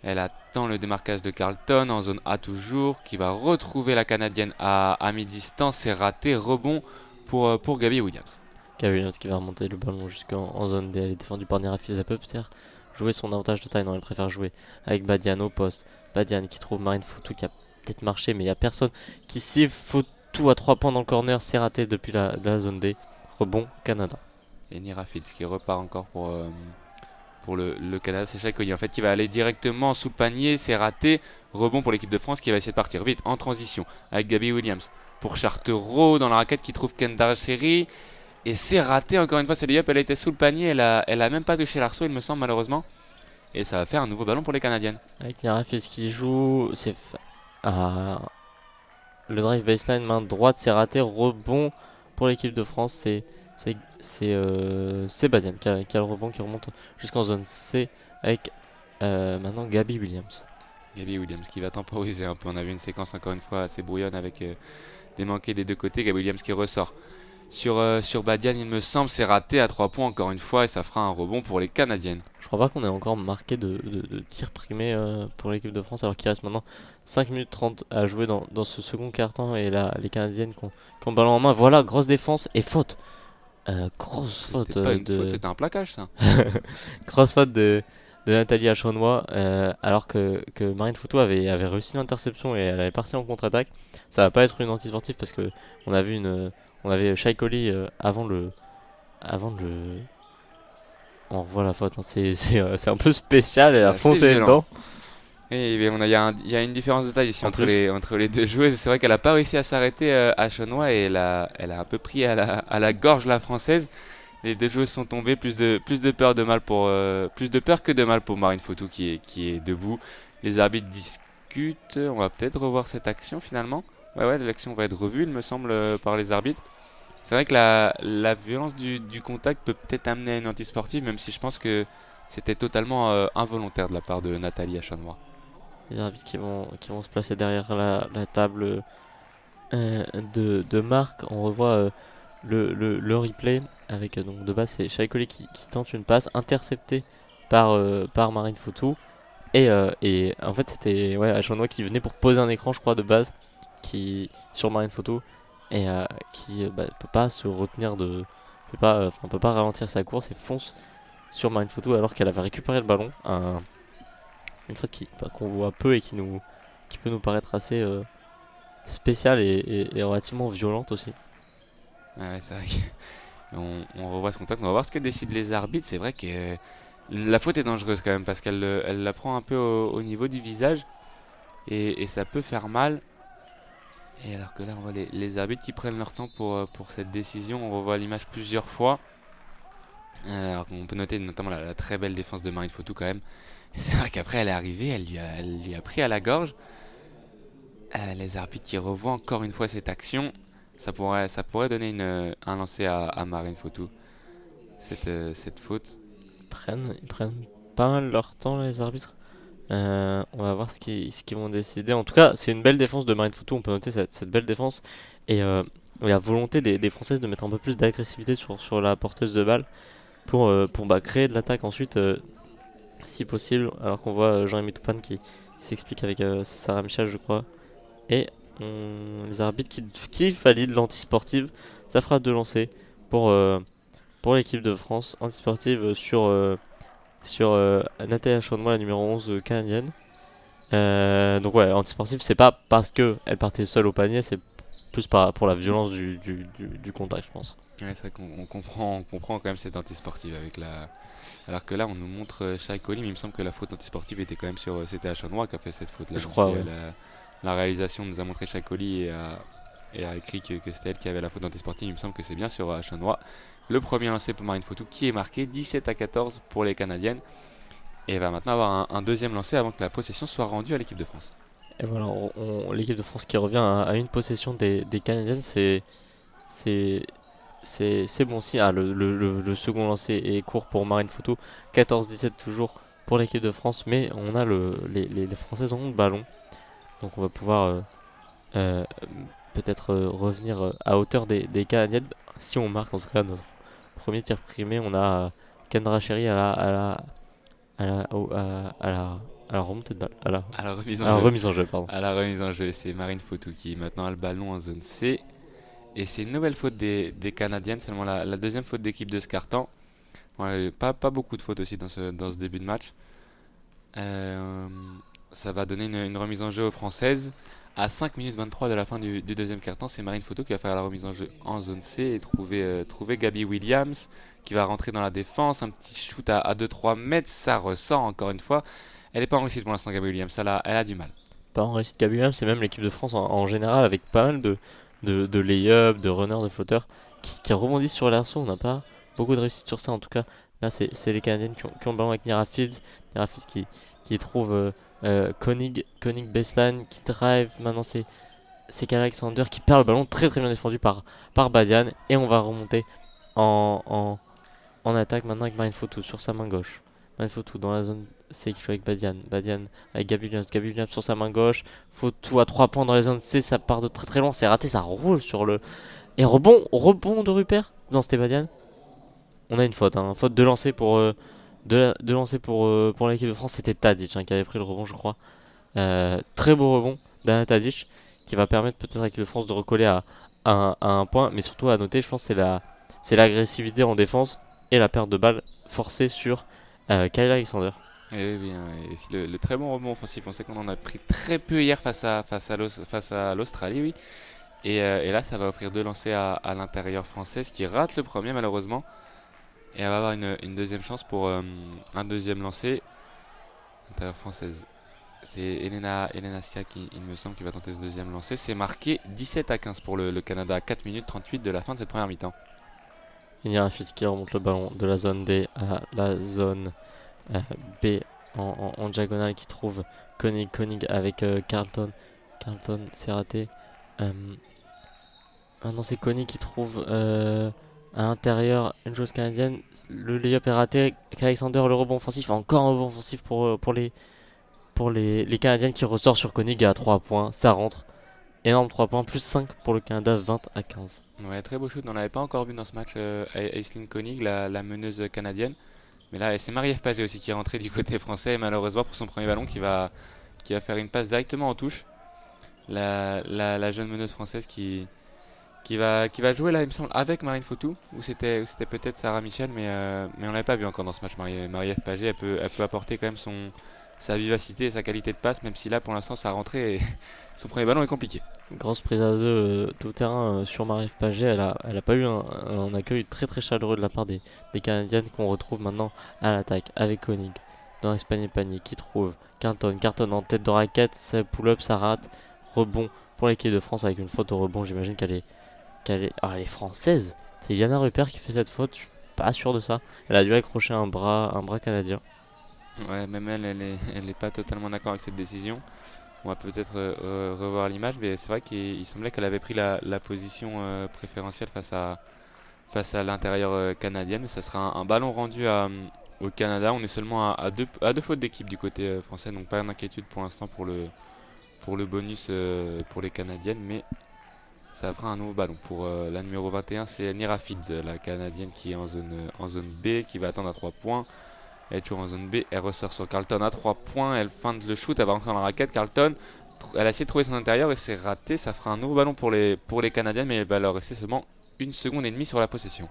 Elle attend le démarquage de Carlton en zone A toujours, qui va retrouver la Canadienne à mi-distance. C'est raté. Rebond pour Gabi Williams. Gabi Williams qui va remonter le ballon jusqu'en zone D. Elle est défendue par Nira Fields. Elle peut jouer son avantage de taille. Non, elle préfère jouer avec Badian au poste. Badian qui trouve Marine Foto qui a peut-être marché, mais il n'y a personne qui siffle. Foto à 3 points dans le corner. C'est raté depuis la zone D. Rebond Canada. Et Nira Fields qui repart encore pour le Canada. C'est Shai Coley en fait qui va aller directement sous le panier. C'est raté. Rebond pour l'équipe de France qui va essayer de partir vite en transition avec Gabi Williams pour Chartereau dans la raquette qui trouve Kendra Chéri. Et c'est raté encore une fois. C'est layup. Elle était sous le panier. Elle a même pas touché l'arceau, il me semble, malheureusement. Et ça va faire un nouveau ballon pour les Canadiennes. Avec Nira Fields qui joue. Le drive baseline main droite, c'est raté. Rebond pour l'équipe de France. C'est Badian qui a le rebond qui remonte jusqu'en zone C avec maintenant Gabi Williams. Gabi Williams qui va temporiser un peu. On a vu une séquence encore une fois assez brouillonne avec des manqués des deux côtés. Gabi Williams qui ressort sur Badian, il me semble. C'est raté à 3 points encore une fois et ça fera un rebond pour les Canadiennes. Je crois pas qu'on ait encore marqué de tir primé pour l'équipe de France, alors qu'il reste maintenant 5 minutes 30 à jouer dans ce second quart-temps. Et là, les Canadiennes qui ont le ballon en main. Voilà, grosse défense et faute. Grosse faute. C'était pas une faute, c'était un plaquage ça. Grosse faute de de Nathalie Achonnois, alors que Marine Foutou avait réussi l'interception et elle avait parti en contre-attaque. Ça va pas être une anti-sportive parce que on a vu on avait Shai Collie avant de le, on revoit la faute. Hein. C'est un peu spécial, elle C'est a assez foncé violent. dedans. Et mais il y a une différence de taille ici En plus, entre les deux joueuses. C'est vrai qu'elle a pas réussi à s'arrêter à Chenois et elle a un peu pris à la gorge la française. Les deux joueuses sont tombées, plus de peur de mal pour plus de peur que de mal pour Marine Foutou qui est debout. Les arbitres discutent. On va peut-être revoir cette action finalement. Ouais, l'action va être revue, il me semble, par les arbitres. C'est vrai que la violence du contact peut peut-être amener à une antisportive, même si je pense que c'était totalement involontaire de la part de Nathalie Achanois. les arbitres qui vont se placer derrière la table de marque. On revoit le replay avec donc de base c'est Shai Collie qui tente une passe interceptée par Marine Foutou. Et en fait, c'était ouais, Achonnois qui venait pour poser un écran, je crois, de base, sur Marine Photo, et qui peut pas se retenir peut pas ralentir sa course et fonce sur Marine Photo alors qu'elle avait récupéré le ballon. Une faute qu'on voit peu et qui peut nous paraître assez spéciale et relativement violente aussi. Ouais, c'est vrai on revoit ce contact. On va voir ce que décident les arbitres. C'est vrai que la faute est dangereuse quand même parce elle la prend un peu au niveau du visage et ça peut faire mal. Et alors que là, on voit les arbitres qui prennent leur temps pour cette décision. On revoit l'image plusieurs fois. Alors on peut noter notamment la très belle défense de Marine Foutou quand même. Et c'est vrai qu'après elle est arrivée, elle lui a pris à la gorge. Les arbitres qui revoient encore une fois cette action, ça pourrait donner un lancer à Marine Foutou, cette faute. Ils prennent pas mal leur temps, les arbitres. On va voir ce qu'ils vont décider. En tout cas, c'est une belle défense de Marine Foutou. On peut noter cette belle défense et la volonté des Françaises de mettre un peu plus d'agressivité sur la porteuse de balle pour créer de l'attaque ensuite, si possible. Alors qu'on voit Jean-Rémy Toupane qui s'explique avec Sarah Michel, je crois. Et les arbitres qui valident l'antisportive. Ça fera 2 lancers pour l'équipe de France antisportive sur Nathalie Achonnois, la numéro 11 canadienne. Donc ouais, antisportive, c'est pas parce que elle partait seule au panier, c'est plus pour la violence du contact, je pense. Ouais, c'est vrai on comprend quand même cette antisportive avec la. Alors que là, on nous montre Shai Collie, mais il me semble que la faute antisportive était quand même sur. C'était Achanois qui a fait cette faute-là. Je Même crois, si ouais. la réalisation nous a montré Shai Collie et a écrit que c'était elle qui avait la faute antisportive, il me semble que c'est bien sur Achanois. Le premier lancé pour Marine Foutou qui est marqué 17-14 pour les Canadiennes. Et va maintenant avoir un deuxième lancé avant que la possession soit rendue à l'équipe de France. Et voilà, l'équipe de France qui revient à une possession des Canadiennes, c'est c'est bon si. Ah, le second lancé est court pour Marine Photo, 14-17 toujours pour l'équipe de France, mais on a les Françaises ont le ballon, donc on va pouvoir euh, peut-être revenir à hauteur des Canadiennes si on marque en tout cas notre premier tir primé. On a Kendra Cherry à la, au- à la remontée de balle, À la remise à en la jeu. remise en jeu, pardon. À la remise en jeu, c'est Marine Fautou qui maintenant a le ballon en zone C. Et c'est une nouvelle faute des Canadiennes, seulement la deuxième faute d'équipe de ce carton. Ouais, pas beaucoup de fautes aussi dans ce début de match. Euh, Ça va donner une remise en jeu aux Françaises. À 5 minutes 23 de la fin du deuxième quart-temps, c'est Marine Photo qui va faire la remise en jeu en zone C et trouver Gabby Williams qui va rentrer dans la défense. Un petit shoot à 2-3 mètres, ça ressort encore une fois. Elle n'est pas en réussite pour l'instant, Gabby Williams, elle a du mal. Pas en réussite Gabriel, c'est même l'équipe de France en général avec pas mal de lay-up, de runners, de flotteurs qui rebondissent sur l'arceau. On n'a pas beaucoup de réussite sur ça en tout cas. Là, c'est les Canadiennes qui ont le ballon avec Nira Fields. Nira Fields qui trouve Koenig baseline, qui drive. Maintenant, c'est Kyle Alexander qui perd le ballon. Très très bien défendu par Badian. Et on va remonter en, en attaque maintenant avec Marine Photo sur sa main gauche. Marine Photo dans la zone C qui joue avec Badian. Badian avec Gabi Williams. Gabi Williams sur sa main gauche. Photo à 3 points dans les zones C. Ça part de très très loin. C'est raté. Ça roule sur le. Et rebond de Rupert dans c'était Badian. On a une faute. Hein, faute de lancer de lancer pour l'équipe de France. C'était Tadic qui avait pris le rebond, je crois. Très beau rebond d'Anna Tadic qui va permettre peut-être à l'équipe de France de recoller à un point. Mais surtout à noter, je pense, c'est l'agressivité en défense et la perte de balle forcée sur Kyle Alexander. Et bien, et aussi le très bon rebond offensif. On sait qu'on en a pris très peu hier face à l'Australie, oui. Et là, ça va offrir deux lancers à l'intérieur française qui rate le premier malheureusement. Et elle va avoir une deuxième chance pour un deuxième lancer. L'intérieur française, c'est Elena Sia qui, il me semble, qui va tenter ce deuxième lancer. C'est marqué 17-15 pour le Canada à 4 minutes 38 de la fin de cette première mi-temps. Il y a un fit qui remonte le ballon de la zone D à la zone B en diagonale qui trouve Koenig avec Carlton. Carlton, c'est raté. Maintenant, c'est Koenig qui trouve à l'intérieur une joueuse canadienne. Le layup est raté. Alexander, le rebond offensif. Encore un rebond offensif pour les Canadiennes qui ressort sur Koenig à 3 points. Ça rentre. Énorme 3 points. Plus 5 pour le Canada, 20-15. Ouais, très beau shoot. On l'avait pas encore vu dans ce match, Aisling Koenig, la meneuse canadienne. Mais là, c'est Marie-Ève Paget aussi qui est rentrée du côté français. Et malheureusement, pour son premier ballon, qui va faire une passe directement en touche. La jeune meneuse française qui va jouer là, il me semble, avec Marine Fautou, ou c'était peut-être Sarah Michel, mais on l'avait pas vu encore dans ce match. Marie-Ève Paget, elle peut apporter quand même sa vivacité et sa qualité de passe, même si là, pour l'instant, sa rentrée et son premier ballon est compliqué. Grosse prise à deux tout terrain sur Marie-Ève Paget. Elle a pas eu un accueil très très chaleureux de la part des Canadiennes qu'on retrouve maintenant à l'attaque avec Koenig dans l'Espagne panier qui trouve Carlton. Carlton en tête de raquette, ça pull-up, ça rate. Rebond pour l'équipe de France avec une faute au rebond. J'imagine elle est française. C'est Yana Rupert qui fait cette faute. Je suis pas sûr de ça. Elle a dû accrocher un bras canadien. Ouais, même elle est pas totalement d'accord avec cette décision. On va peut-être revoir l'image, mais c'est vrai qu'il semblait qu'elle avait pris la position préférentielle face à l'intérieur canadienne. Mais ça sera un ballon rendu au Canada. On est seulement à deux fautes d'équipe du côté français, donc pas d'inquiétude pour l'instant pour le bonus pour les Canadiennes, mais ça fera un nouveau ballon. Pour la numéro 21, c'est Nira Fields, la Canadienne qui est en zone B, qui va attendre à 3 points. Elle est toujours en zone B, elle ressort sur Carlton à 3 points, elle feinte le shoot, elle va rentrer dans la raquette. Carlton, elle a essayé de trouver son intérieur et c'est raté. Ça fera un nouveau ballon pour les Canadiennes, mais il va leur rester seulement 1 seconde et demie sur la possession.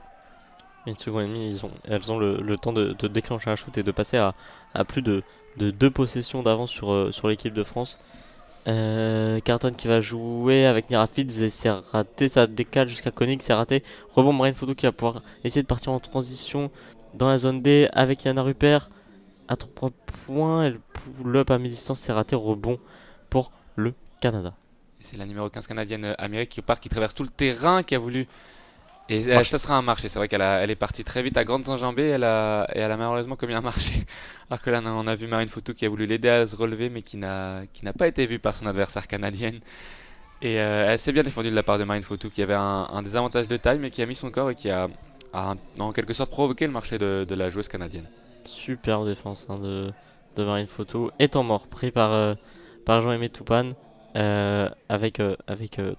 Une seconde et demie, elles ont le temps de déclencher un shoot et de passer à plus de 2 possessions d'avance sur l'équipe de France. Carlton qui va jouer avec Nira Fields et c'est raté, ça décale jusqu'à Koenig, c'est raté. Rebond Marine Fautou qui va pouvoir essayer de partir en transition dans la zone D avec Yana Rupert à 3 points. Elle pull-up à mi-distance, c'est raté. Rebond pour le Canada. Et c'est la numéro 15 canadienne Amérique qui traverse tout le terrain, qui a voulu. Et ça sera un marché. C'est vrai elle est partie très vite à grandes enjambées. Elle a malheureusement commis un marché. Alors que là, on a vu Marine Fautou qui a voulu l'aider à se relever, mais qui n'a pas été vue par son adversaire canadienne. Et elle s'est bien défendue de la part de Marine Fautou, qui avait un désavantage de taille, mais qui a mis son corps et qui a en quelque sorte provoqué le marché de la joueuse canadienne. Superbe défense de Marine Fautou. Et temps mort pris par Jean-Aimé Toupane. Avec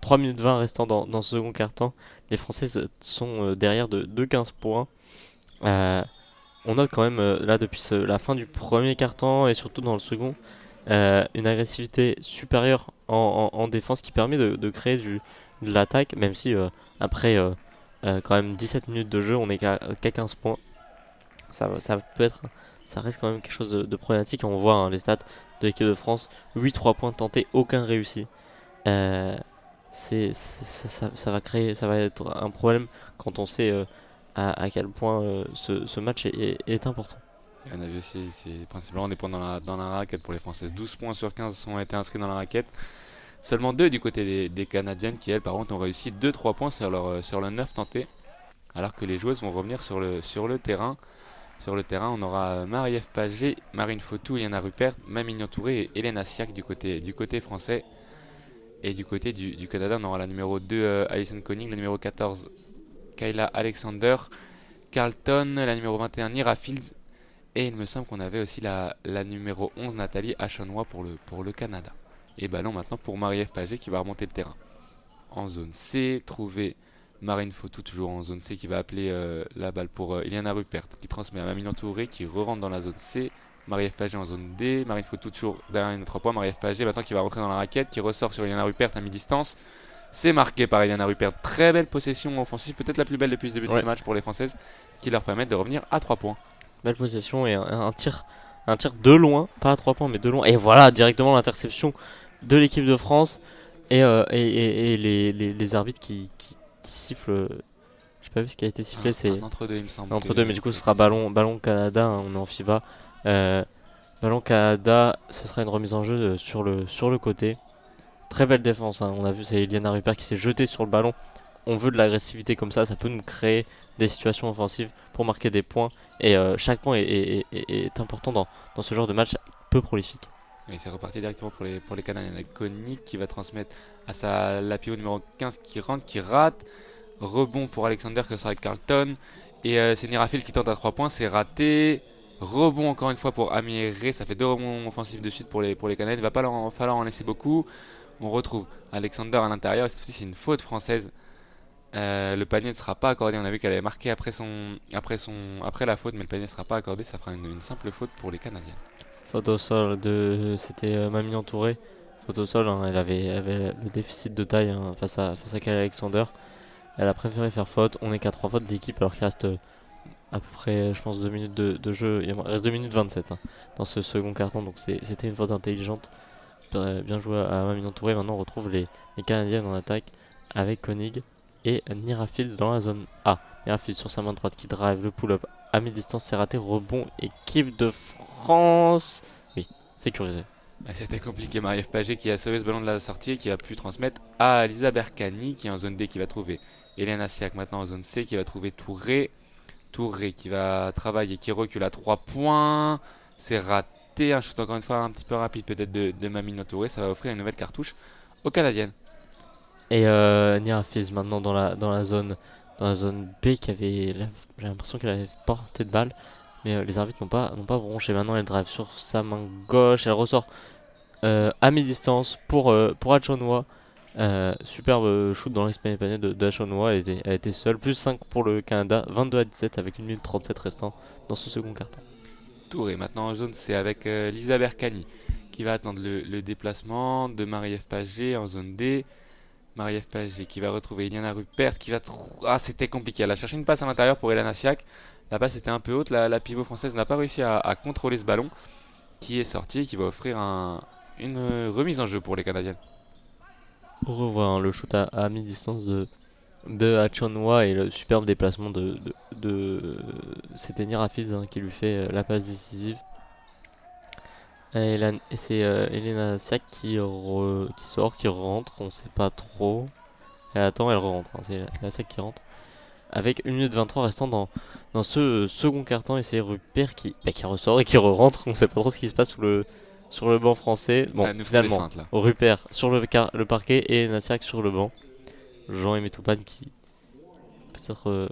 3 minutes 20 restant dans ce second quart-temps. Les Françaises sont derrière de 15 points. On note quand même là depuis la fin du premier quart-temps et surtout dans le second une agressivité supérieure en défense qui permet de créer de l'attaque, même si après quand même 17 minutes de jeu on est qu'à 15 points. Ça reste quand même quelque chose de problématique. On voit les stats de l'équipe de France, 8 3 points tentés, aucun réussi. Ça va être un problème quand on sait à quel point ce match est important. Et on a vu aussi, c'est principalement des points dans la raquette pour les Françaises. 12 points sur 15 ont été inscrits dans la raquette. Seulement 2 du côté des Canadiennes qui, elles, par contre, ont réussi 2-3 points sur le 9 tentés. Alors que les joueuses vont revenir sur le terrain. Sur le terrain, on aura Marie-Ève Paget, Marine Fautou, Yana Rupert, Mamignon Touré et Elena Siak du côté français. Et du côté du Canada, on aura la numéro 2 Alison Koenig, la numéro 14 Kayla Alexander, Carlton, la numéro 21 Nira Fields. Et il me semble qu'on avait aussi la numéro 11 Nathalie Achonnois pour le Canada. Et ballon maintenant pour Marie-Ève Paget qui va remonter le terrain. En zone C, trouver Marine Fautou toujours en zone C qui va appeler la balle pour Iliana Rupert qui transmet à Mamie Touré qui re-rentre dans la zone C. Marie-Ève Paget en zone D. Marine Fautou toujours derrière les 3 points. Marie-Ève Paget maintenant qui va rentrer dans la raquette, qui ressort sur Iliana Rupert à mi-distance. C'est marqué par Iliana Rupert. Très belle possession offensive, peut-être la plus belle depuis le début de ce match pour les Françaises, qui leur permettent de revenir à 3 points. Belle possession et un tir Un tir de loin, pas à 3 points, mais de loin. Et voilà, directement l'interception de l'équipe de France. Et les arbitres qui sifflent. Je sais pas vu ce qui a été sifflé, c'est Un entre-deux, il me semble. entre deux, mais du coup, ce sera ballon Canada. Hein, on est en FIBA. Euh, Ballon Canada, ce sera une remise en jeu sur le côté. Très belle défense. Hein, on a vu, c'est Eliana Rupert qui s'est jetée sur le ballon. On veut de l'agressivité comme ça peut nous créer des situations offensives pour marquer des points. Et chaque point est important dans ce genre de match peu prolifique. Et c'est reparti directement pour les Canadiens avec Koenig qui va transmettre à sa Lapio numéro 15 qui rentre, qui rate. Rebond pour Alexander que sera avec Carlton. Et c'est Nirafil qui tente à 3 points, c'est raté. Rebond encore une fois pour Amiré, ça fait 2 rebonds offensifs de suite pour les Canadiens. Il va pas falloir en laisser beaucoup. On retrouve Alexander à l'intérieur, cette fois-ci c'est une faute française. Le panier ne sera pas accordé, on a vu qu'elle avait marqué après la faute, mais le panier ne sera pas accordé, ça fera une simple faute pour les Canadiens. Faute au sol c'était Mamie Entouré. Faute au sol, hein, elle avait le déficit de taille hein, face à Kyle Alexander. Elle a préféré faire faute. On est qu'à 3 fautes d'équipe alors qu'il reste à peu près, je pense, 2 minutes de jeu. Il reste 2 minutes 27 hein, dans ce second carton, donc c'était une faute intelligente. Bien joué à Mamie Entouré. Maintenant, on retrouve les Canadiennes en attaque avec Koenig et Nira Fields dans la zone A. Nira Fields sur sa main droite qui drive le pull-up à mi-distance, c'est raté. Rebond, équipe de France. Oui, sécurisé. C'était compliqué, Marie-Ève Pagé qui a sauvé ce ballon de la sortie et qui a pu transmettre à Lisa Berkani qui est en zone D qui va trouver Elena Siak maintenant en zone C qui va trouver Touré. Touré qui va travailler, qui recule à 3 points. C'est raté, un shoot encore une fois un petit peu rapide peut-être de Mamina Touré. Ça va offrir une nouvelle cartouche aux Canadiennes. Et Nira Fields maintenant dans la zone B qui avait, j'ai l'impression qu'elle avait porté de balle, mais les arbitres n'ont pas bronché. Maintenant elle drive sur sa main gauche, elle ressort à mi-distance pour Achonwa. Superbe shoot dans l'expérience panier de Achonwa, elle était seule. Plus 5 pour le Canada, 22-17 avec 1 minute 37 restant dans ce second carton. Touré maintenant en zone, c'est avec Lisa Berkani qui va attendre le déplacement de Marie-Ève Pagé en zone D. Marie-Ève Pagé qui va retrouver Iliana Rupert qui va c'était compliqué. Elle a cherché une passe à l'intérieur pour Elana Siak. La passe était un peu haute, la pivot française n'a pas réussi à contrôler ce ballon qui est sorti et qui va offrir une remise en jeu pour les Canadiennes. Pour revoir hein, le shoot à mi-distance de Achonwa et le superbe déplacement c'était Nira Fields hein, qui lui fait la passe décisive. Et c'est Elena Siak qui sort, qui rentre, on sait pas trop. Et attends, elle rentre, hein, c'est Elena Siak qui rentre. Avec 1 minute 23 restant dans ce second carton et c'est Rupert qui ressort et qui re-rentre. On sait pas trop ce qui se passe sur le banc français. Bon, finalement, feintes, là. Rupert sur le parquet et Elena Siak sur le banc. Jean-Aimé Toupane qui peut-être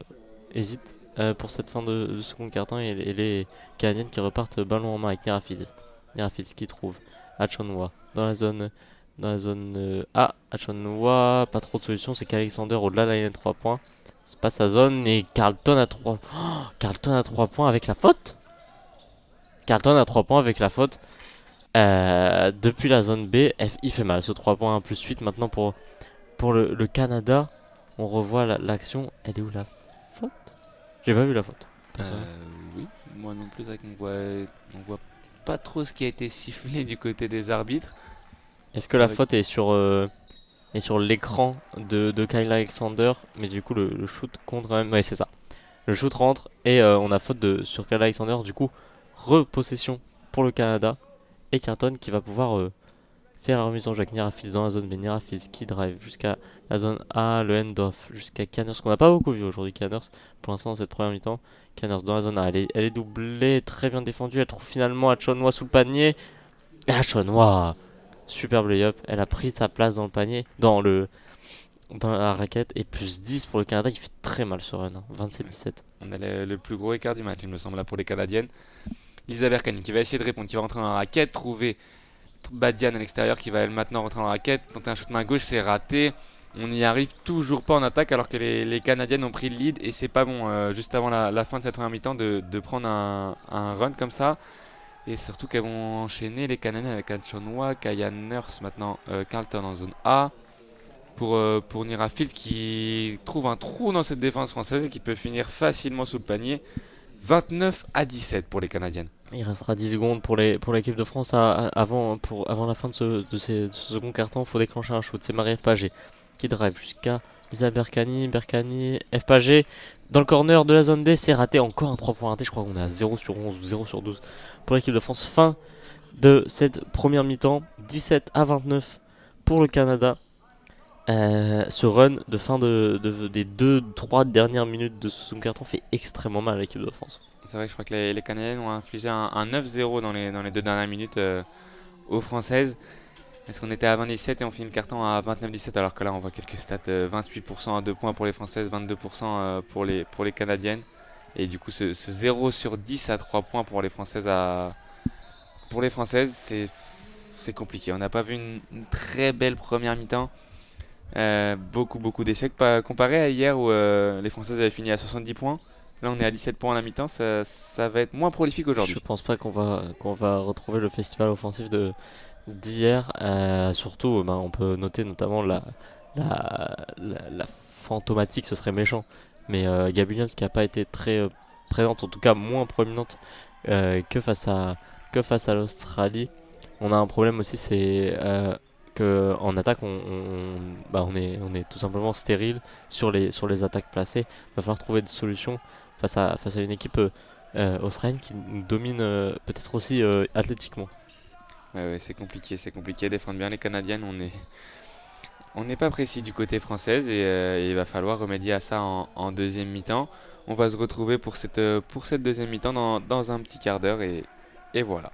hésite pour cette fin de second carton et les Canadiennes qui repartent ballon en main avec Nira Fields. Nira Fields qui trouve Achonwa dans la zone A. Achonwa, pas trop de solutions, c'est qu'Alexander au-delà de la ligne de 3 points. C'est pas sa zone et Carlton à 3 Carlton à 3 points avec la faute. Carlton à 3 points avec la faute. Depuis la zone B, il fait mal ce 3 points 1 plus 8 maintenant pour le Canada. On revoit l'action. Elle est où la faute? J'ai pas vu la faute. Oui, moi non plus, c'est vrai qu'on voit pas trop ce qui a été sifflé du côté des arbitres. Est-ce que la faute est sur l'écran de Kyle Alexander? Mais du coup, le shoot compte quand même. Ouais, c'est ça. Le shoot rentre et on a faute sur Kyle Alexander. Du coup, repossession pour le Canada. Et Carlton qui va pouvoir faire la remise en jeu avec Nira Fields dans la zone B. Nira Fields qui drive jusqu'à la zone A, le end-off, jusqu'à Canners, qu'on n'a pas beaucoup vu aujourd'hui. Canners, pour l'instant, dans cette première mi-temps. Canners dans la zone A, elle est doublée, très bien défendue. Elle trouve finalement Achonwa sous le panier. Et Achonwa, superbe lay-up. Elle a pris sa place dans le panier, dans la raquette. Et plus 10 pour le Canada qui fait très mal ce run. Hein, 27-17. On a le plus gros écart du match, il me semble, là pour les Canadiennes. Lisa Berkani qui va essayer de répondre, qui va rentrer dans la raquette, trouver Badiane à l'extérieur qui va elle maintenant rentrer dans la raquette, tenter un shoot main gauche, c'est raté. On n'y arrive toujours pas en attaque alors que les Canadiennes ont pris le lead et c'est pas bon juste avant la fin de cette première mi-temps de prendre un run comme ça. Et surtout qu'elles vont enchaîner les Canadiennes avec Achonwa, Kaya Nurse maintenant, Carlton en zone A. Pour Nira Fields qui trouve un trou dans cette défense française et qui peut finir facilement sous le panier. 29-17 pour les Canadiennes. Il restera 10 secondes pour l'équipe de France avant la fin de ce second carton. Il faut déclencher un shoot. C'est Marie-Ève Paget qui drive jusqu'à Lisa Berkani. Berkani, F. Paget dans le corner de la zone D. C'est raté. Encore un 3 points raté. Je crois qu'on est à 0 sur 11 ou 0 sur 12 pour l'équipe de France. Fin de cette première mi-temps. 17-29 pour le Canada. Ce run de fin des 2-3 dernières minutes de ce second carton fait extrêmement mal à l'équipe de France. C'est vrai que je crois que les Canadiennes ont infligé un 9-0 dans les 2 dernières minutes aux Françaises. Est-ce qu'on était à 20-17 et on finit le carton à 29-17 alors que là on voit quelques stats 28% à 2 points pour les Françaises, 22% pour les Canadiennes. Et du coup ce 0 sur 10 à 3 points pour les Françaises c'est compliqué. On n'a pas vu une très belle première mi-temps. Beaucoup d'échecs comparé à hier où les Françaises avaient fini à 70 points. Là on est à 17 points à la mi-temps, ça va être moins prolifique aujourd'hui. Je pense pas qu'on va retrouver le festival offensif d'hier. Surtout, on peut noter notamment la fantomatique, ce serait méchant. Mais Gabi Williams qui n'a pas été très présente, en tout cas moins prominente que face à l'Australie. On a un problème aussi, c'est qu'en attaque, on est tout simplement stérile sur les attaques placées. Il va falloir trouver des solutions face à une équipe australienne qui nous domine peut-être aussi athlétiquement. Ouais, c'est compliqué de défendre bien les Canadiennes. On n'est pas précis du côté française et il va falloir remédier à ça en deuxième mi-temps. On va se retrouver pour cette deuxième mi-temps dans un petit quart d'heure et voilà.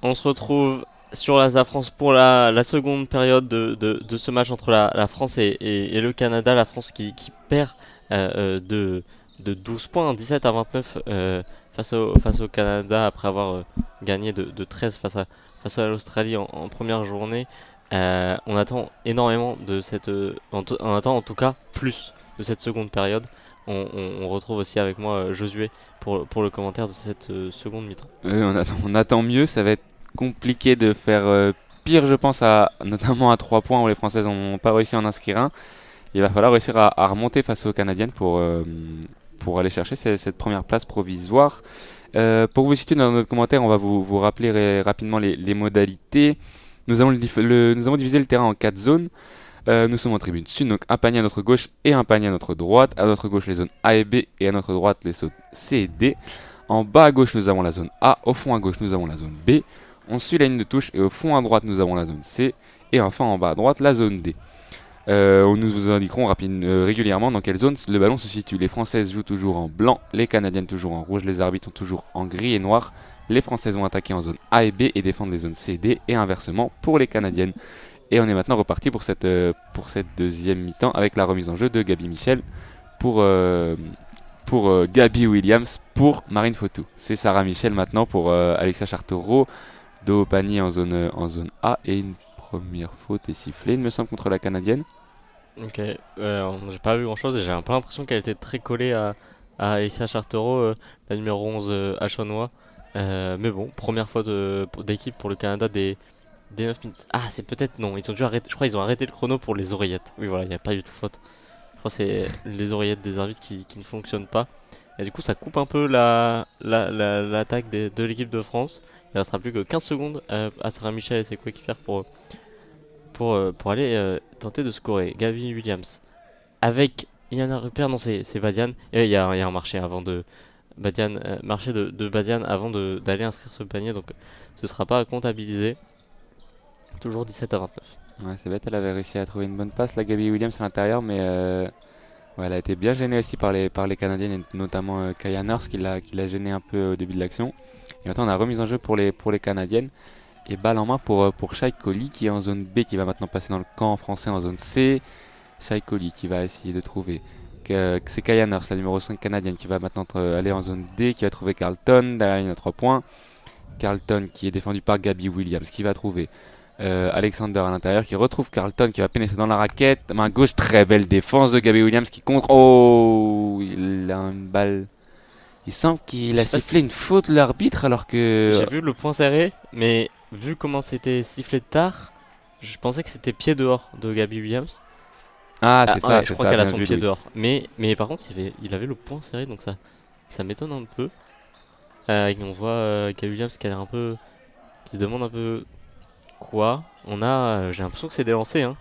On se retrouve sur la France pour la seconde période de ce match entre la France et le Canada. La France qui perd de 12 points, 17-29 face au Canada après avoir gagné de 13 face à l'Australie en première journée. On attend énormément on attend en tout cas plus de cette seconde période. On retrouve aussi avec moi Josué pour le commentaire de cette seconde mi-temps. On attend mieux, ça va être compliqué de faire pire je pense, notamment à 3 points où les Françaises n'ont pas réussi à en inscrire un. Il va falloir réussir à remonter face aux Canadiennes pour aller chercher cette première place provisoire. Pour vous situer dans notre commentaire, on va vous rappeler rapidement les modalités. Nous avons divisé le terrain en 4 zones. Nous sommes en tribune sud, donc un panier à notre gauche et un panier à notre droite. À notre gauche les zones A et B et à notre droite les zones C et D. En bas à gauche nous avons la zone A, au fond à gauche nous avons la zone B. On suit la ligne de touche et au fond à droite nous avons la zone C. Et enfin en bas à droite la zone D. Nous vous indiquerons régulièrement dans quelle zone le ballon se situe. Les Françaises jouent toujours en blanc, les Canadiennes toujours en rouge, les arbitres sont toujours en gris et noir. Les Françaises vont attaquer en zone A et B et défendre les zones C et D et inversement pour les Canadiennes. Et on est maintenant reparti pour cette deuxième mi-temps avec la remise en jeu de Gabi Michel pour Gabi Williams pour Marine Fautou. C'est Sarah Michel maintenant pour Alexa Chartereau, dos au panier en zone A et une première faute est sifflée, il me semble, contre la Canadienne. Ok, j'ai pas vu grand chose et j'ai un peu l'impression qu'elle était très collée à Alexa Chartereau, la numéro 11 à Chaunois. Mais bon, première fois d'équipe pour le Canada des 9 minutes. Ah, c'est peut-être non, ils ont dû arrêter. Je crois qu'ils ont arrêté le chrono pour les oreillettes. Oui, voilà, il n'y a pas du tout faute. Je crois que c'est les oreillettes des arbitres qui ne fonctionnent pas. Et du coup, ça coupe un peu l'attaque de l'équipe de France. Il ne restera plus que 15 secondes à Sarah Michel et ses coéquipières pour aller tenter de scorer. Gabi Williams avec Yana Rupert, non, c'est Badiane. Et il y a un marché avant de Badiane, marché de Badiane avant d'aller inscrire ce panier, donc ce sera pas comptabilisé. Toujours 17-29. Ouais, c'est bête, elle avait réussi à trouver une bonne passe, la Gabi Williams à l'intérieur, mais ouais, elle a été bien gênée aussi par les Canadiennes, et notamment Kaya Nurse qui l'a gênée un peu au début de l'action. Et maintenant on a remise en jeu pour les Canadiennes. Et balle en main pour Shai Collie qui est en zone B, qui va maintenant passer dans le camp français en zone C. Shai Collie qui va essayer de trouver. C'est Kaya Nurse, la numéro 5 canadienne, qui va maintenant aller en zone D, qui va trouver Carlton derrière la ligne à 3 points. Carlton qui est défendu par Gabi Williams, qui va trouver Alexander à l'intérieur, qui retrouve Carlton, qui va pénétrer dans la raquette. Main gauche, très belle défense de Gabi Williams qui contre. Oh, il a une balle. Il semble qu'il a sifflé une faute l'arbitre alors que. J'ai vu le point serré, mais vu comment c'était sifflé tard, je pensais que c'était pied dehors de Gabi Williams. Ah, c'est ça, ouais, je crois qu'elle a son pied dehors. Mais par contre, il avait le point serré, donc ça Ça m'étonne un peu. On voit Gab Williams qui a l'air un peu. Qui se demande un peu quoi. J'ai l'impression que c'est des lancers, hein.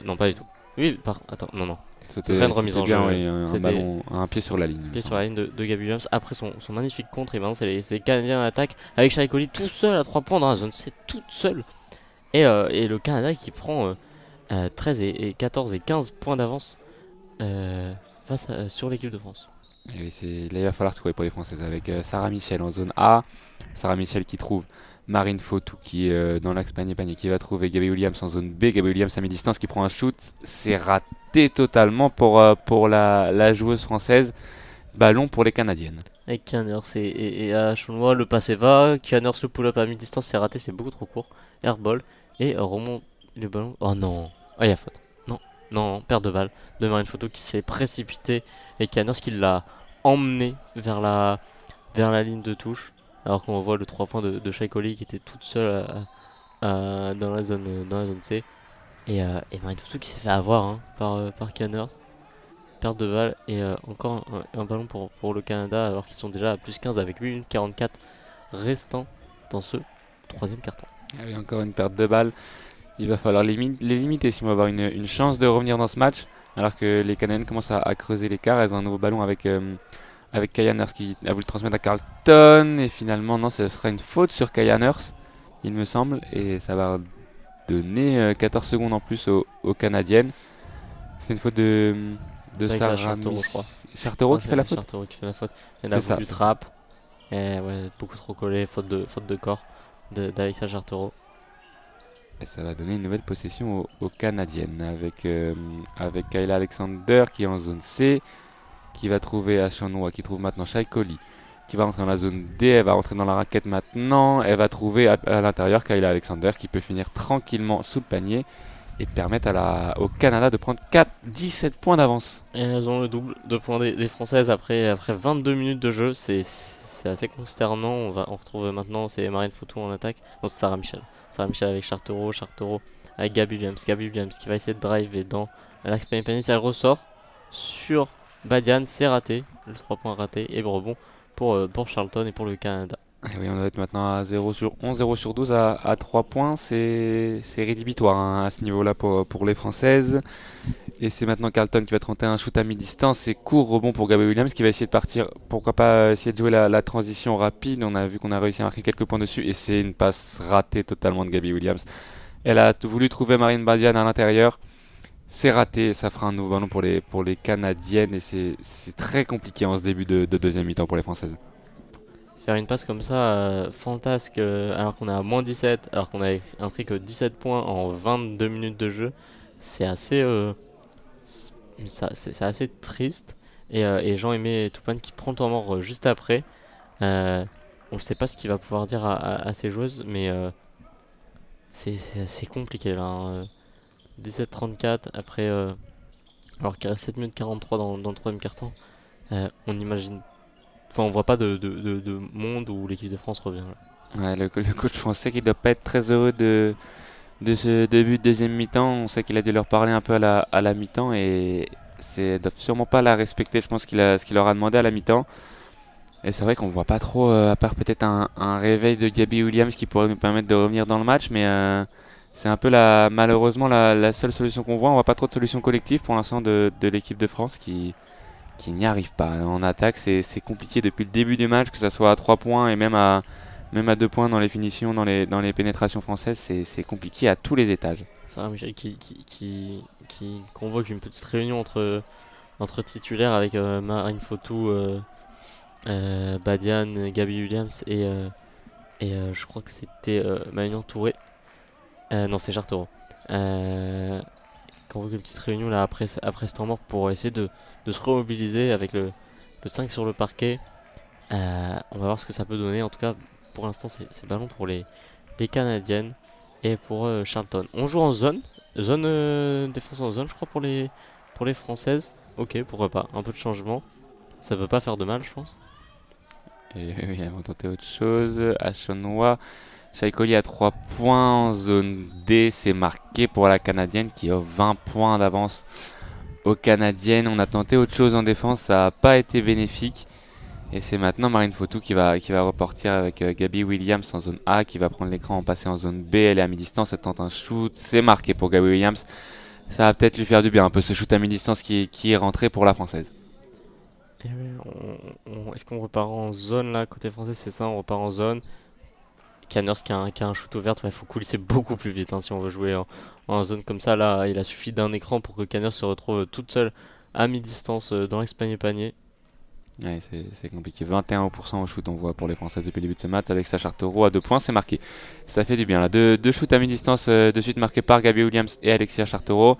Non, pas du tout. Oui, attends, non, non. Ce serait une remise C'était en bien, jeu. oui, un C'était ballon, un pied sur la ligne. il me pied sur semble. la ligne de Gab Williams. Après son magnifique contre, et maintenant c'est les Canadiens en attaque avec Shai Coley tout seul à 3 points dans la zone. C'est toute seule. Et le Canada qui prend 13 et 14 et 15 points d'avance sur l'équipe de France. Et oui, là, il va falloir trouver pour les Françaises avec Sarah Michel en zone A. Sarah Michel qui trouve Marine Fautou qui est dans l'axe panier qui va trouver Gabby Williams en zone B. Gabby Williams à mi-distance qui prend un shoot. C'est raté totalement pour la joueuse française. Ballon pour les Canadiennes. Avec Kianers et à Chaunois, le passé va. Kianers, le pull-up à mi-distance, c'est raté, c'est beaucoup trop court. Airball. Et remonte le ballon. Oh non. Oh, il y a faute. Non, non, perte de balle de Marine Photo qui s'est précipité. Et Kianers qui l'a emmené vers la ligne de touche. Alors qu'on voit le 3 points de Shai Coley qui était toute seule dans la zone C. Et Marine Photo qui s'est fait avoir, hein, par Kianers. Perte de balle et encore un ballon pour le Canada alors qu'ils sont déjà à plus 15 avec 8 minutes 44 restants dans ce troisième carton. Et encore une perte de balle. Il va falloir les limiter si on va avoir une chance de revenir dans ce match. Alors que les Canadiennes commencent à creuser l'écart. Elles ont un nouveau ballon avec Kaya Nurse qui a voulu transmettre à Carlton. Et finalement, non, ce sera une faute sur Kaya Nurse, il me semble. Et ça va donner 14 secondes en plus aux Canadiennes. C'est une faute de Avec Sarah Chartero, je crois. Chartero qui fait la faute. Chartero qui fait la faute. Elle a voulu trap. Et ouais, beaucoup trop collé, faute de corps d'Alexa Chartero. Et ça va donner une nouvelle possession aux Canadiennes avec Kayla Alexander qui est en zone C, qui va trouver Ashonwa, qui trouve maintenant Shai Coley, qui va rentrer dans la zone D, elle va rentrer dans la raquette maintenant, elle va trouver à l'intérieur Kayla Alexander qui peut finir tranquillement sous le panier et permettre au Canada de prendre 17 points d'avance. Et elles ont le double de points des Françaises après 22 minutes de jeu, c'est assez consternant. On retrouve maintenant, c'est Marine Fautou en attaque, non c'est Sarah Michel. Sarah Michel avec Chartero avec Gabby Williams qui va essayer de driver dans l'axe panier, elle ressort sur Badian, c'est raté, le 3 points raté et rebond pour Charlton et pour le Canada. Et oui, on doit être maintenant à 0 sur 11, 0 sur 12 à 3 points, c'est rédhibitoire, hein, à ce niveau-là pour les Françaises. Et c'est maintenant Carlton qui va tenter un shoot à mi-distance. C'est court rebond pour Gabby Williams qui va essayer de partir. Pourquoi pas essayer de jouer la transition rapide. On a vu qu'on a réussi à marquer quelques points dessus. Et c'est une passe ratée totalement de Gabby Williams. Elle a voulu trouver Marine Badian à l'intérieur. C'est raté. Ça fera un nouveau ballon pour les Canadiennes. Et c'est très compliqué en ce début de deuxième mi-temps pour les Françaises. Faire une passe comme ça, fantasque, alors qu'on est à moins 17, alors qu'on a inscrit que 17 points en 22 minutes de jeu, c'est assez... c'est assez triste et Jean-Aimé Toupane qui prend le temps mort juste après. On ne sait pas ce qu'il va pouvoir dire à ses joueuses, mais c'est assez compliqué là, hein. 17-34 après, alors qu'il reste 7 minutes 43 dans le troisième quart-temps. On imagine, enfin on voit pas de monde où l'équipe de France revient là. Ouais, le coach français qui doit pas être très heureux de ce début de deuxième mi-temps. On sait qu'il a dû leur parler un peu à la mi-temps et c'est doivent sûrement pas la respecter. Je pense ce qu'il leur a demandé à la mi-temps. Et c'est vrai qu'on voit pas trop, à part peut-être un réveil de Gabby Williams qui pourrait nous permettre de revenir dans le match, mais c'est un peu malheureusement la seule solution qu'on voit. On voit pas trop de solutions collectives pour l'instant de l'équipe de France qui n'y arrive pas. En attaque, c'est compliqué depuis le début du match, que ça soit à 3 points et même à 2 points dans les finitions, dans les pénétrations françaises, c'est compliqué à tous les étages. Sarah Michel qui convoque une petite réunion entre titulaires avec Marine Fautou, Badian, Gabby Williams et je crois que c'était Maïnan Touré. Non, c'est Chartero. Convoque une petite réunion là après ce temps mort pour essayer de se remobiliser avec le 5 sur le parquet. On va voir ce que ça peut donner. En tout cas, pour l'instant, c'est ballon pour les Canadiennes et pour Charlton. On joue en zone défense en zone, je crois, pour les Françaises. Ok, pourquoi pas. Un peu de changement. Ça peut pas faire de mal, je pense. Et oui, elles vont tenter autre chose. Ashonwa, Shai Coley à 3 points en zone D. C'est marqué pour la Canadienne qui a 20 points d'avance aux Canadiennes. On a tenté autre chose en défense, ça n'a pas été bénéfique. Et c'est maintenant Marine Fotou qui va repartir avec Gabi Williams en zone A, qui va prendre l'écran en passer en zone B. Elle est à mi-distance, elle tente un shoot, c'est marqué pour Gabi Williams. Ça va peut-être lui faire du bien, un peu ce shoot à mi-distance qui est rentré pour la française. Et oui, est-ce qu'on repart en zone là, côté français, c'est ça, on repart en zone. Canners qui a un shoot ouvert, il faut coulisser beaucoup plus vite hein, si on veut jouer en zone comme ça. Là, il a suffi d'un écran pour que Canners se retrouve toute seule à mi-distance dans l'ex-panier-panier. Ouais, c'est compliqué. 21% au shoot, on voit pour les Françaises depuis le début de ce match. Alexa Chartereau à 2 points, c'est marqué. Ça fait du bien là. Deux shoots à mi-distance de suite marqués par Gabi Williams et Alexia Chartereau.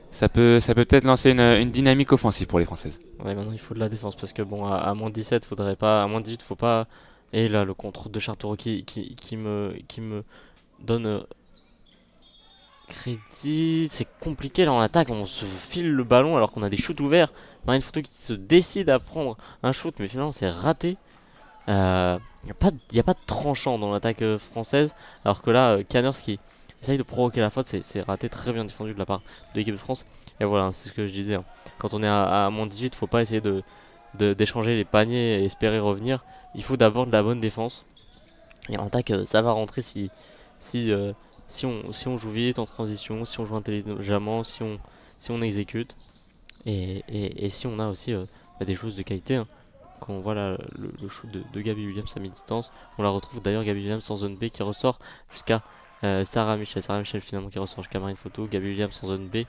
Ça peut peut-être lancer une dynamique offensive pour les Françaises. Ouais, maintenant il faut de la défense parce que bon, à moins 17, faudrait pas, à moins 18, faut pas. Et là, le contrôle de Chartero qui me donne crédit. C'est compliqué là en attaque, on se file le ballon alors qu'on a des shoots ouverts. Marine Foto qui se décide à prendre un shoot, mais finalement c'est raté. Il n'y a pas de tranchant dans l'attaque française, alors que là, Canners qui essaye de provoquer la faute, c'est raté, très bien défendu de la part de l'équipe de France. Et voilà, c'est ce que je disais. Hein. Quand on est à moins 18, faut pas essayer d'échanger les paniers et espérer revenir. Il faut d'abord de la bonne défense. Et en attaque, ça va rentrer si, si on joue vite en transition, si on joue intelligemment, si on exécute. Et si on a aussi des choses de qualité. Hein. Quand on voit là, le shoot de Gabi Williams à mi-distance, on la retrouve d'ailleurs Gabi Williams en zone B qui ressort jusqu'à Sarah Michel. Sarah Michel finalement qui ressort jusqu'à Marine Foto. Gabi Williams en zone B.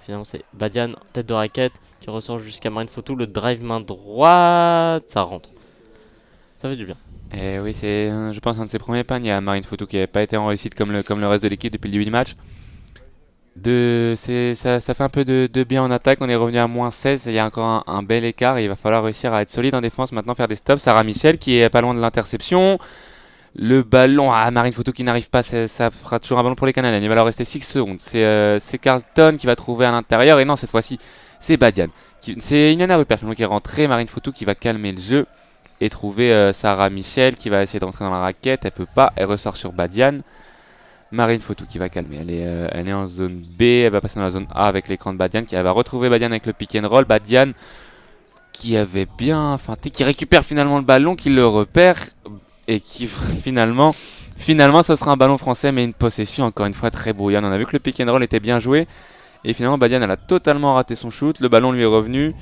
Finalement c'est Badian, tête de raquette, qui ressort jusqu'à Marine Foto. Le drive main droite, ça rentre. Ça fait du bien. Et oui, c'est je pense un de ses premiers paniers à Marine Foto qui n'avait pas été en réussite comme le reste de l'équipe depuis le début du match. Ça fait un peu de bien en attaque. On est revenu à moins 16. Il y a encore un bel écart. Il va falloir réussir à être solide en défense. Maintenant, faire des stops. Sarah Michel qui est pas loin de l'interception. Le ballon à Marine Foto qui n'arrive pas. Ça fera toujours un ballon pour les Canadiens. Il va leur rester 6 secondes. C'est Carlton qui va trouver à l'intérieur. Et non, cette fois-ci, c'est Badian. C'est Inanna Rupert qui est rentrée. Marine Foto qui va calmer le jeu et trouver Sarah Michel qui va essayer de rentrer dans la raquette. Elle peut pas. Elle ressort sur Badian. Marine Fotou qui va calmer. Elle est en zone B, elle va passer dans la zone A avec l'écran de Badian. Elle va retrouver Badian avec le pick and roll. Badian qui avait bien feinté, qui récupère finalement le ballon, qui le repère et qui finalement ça sera un ballon français, mais une possession encore une fois très brouillonne. On a vu que le pick and roll était bien joué et finalement Badian elle a totalement raté son shoot. Le ballon lui est revenu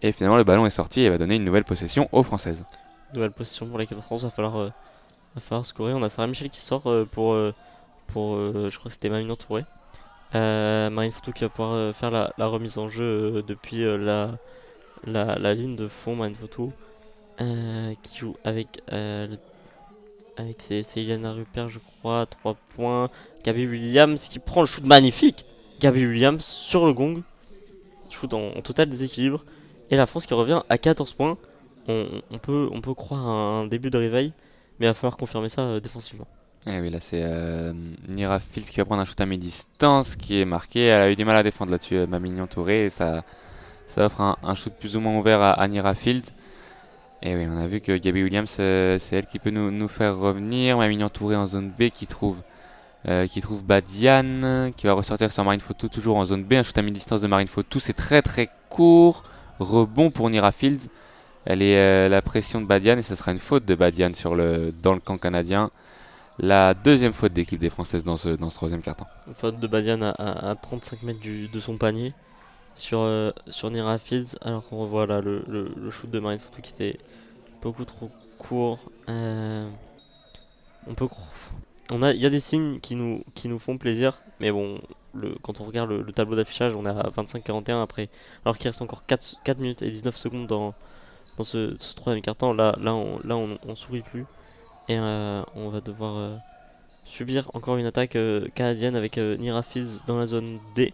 et finalement le ballon est sorti et va donner une nouvelle possession aux Françaises. Nouvelle position pour l'équipe de France, va falloir scorer. On a Sarah Michel qui sort pour je crois que c'était Mamie Touré. Marine Foto qui va pouvoir faire la remise en jeu depuis la ligne de fond. Marine Foto qui joue avec c'est Iliana Rupert, je crois, 3 points. Gabi Williams qui prend le shoot magnifique. Gabi Williams sur le gong, shoot en total déséquilibre. Et la France qui revient à 14 points. On peut croire à un début de réveil, mais il va falloir confirmer ça défensivement. Et oui, là c'est Nira Fields qui va prendre un shoot à mi-distance qui est marqué. Elle a eu du mal à défendre là-dessus, Mamignon Touré. Et ça offre un shoot plus ou moins ouvert à Nira Fields. Et oui, on a vu que Gabi Williams, c'est elle qui peut nous faire revenir. Mamignon Touré en zone B qui trouve Badian, qui va ressortir sur Marine Fotou, toujours en zone B. Un shoot à mi-distance de Marine Fotou, c'est très très court. Rebond pour Nira Fields. Elle est la pression de Badian et ce sera une faute de Badian dans le camp canadien. La deuxième faute d'équipe des Françaises dans ce troisième quart-temps. Faute de Badian à 35 mètres de son panier sur Nira Fields. Alors qu'on revoit là le shoot de Marine Foto qui était beaucoup trop court. Il y a des signes qui nous font plaisir, mais bon, quand on regarde le tableau d'affichage, on est à 25-41 après, alors qu'il reste encore 4 minutes et 19 secondes dans ce troisième quart-temps. Là on sourit plus. Et on va devoir subir encore une attaque canadienne avec Nira Fields dans la zone D.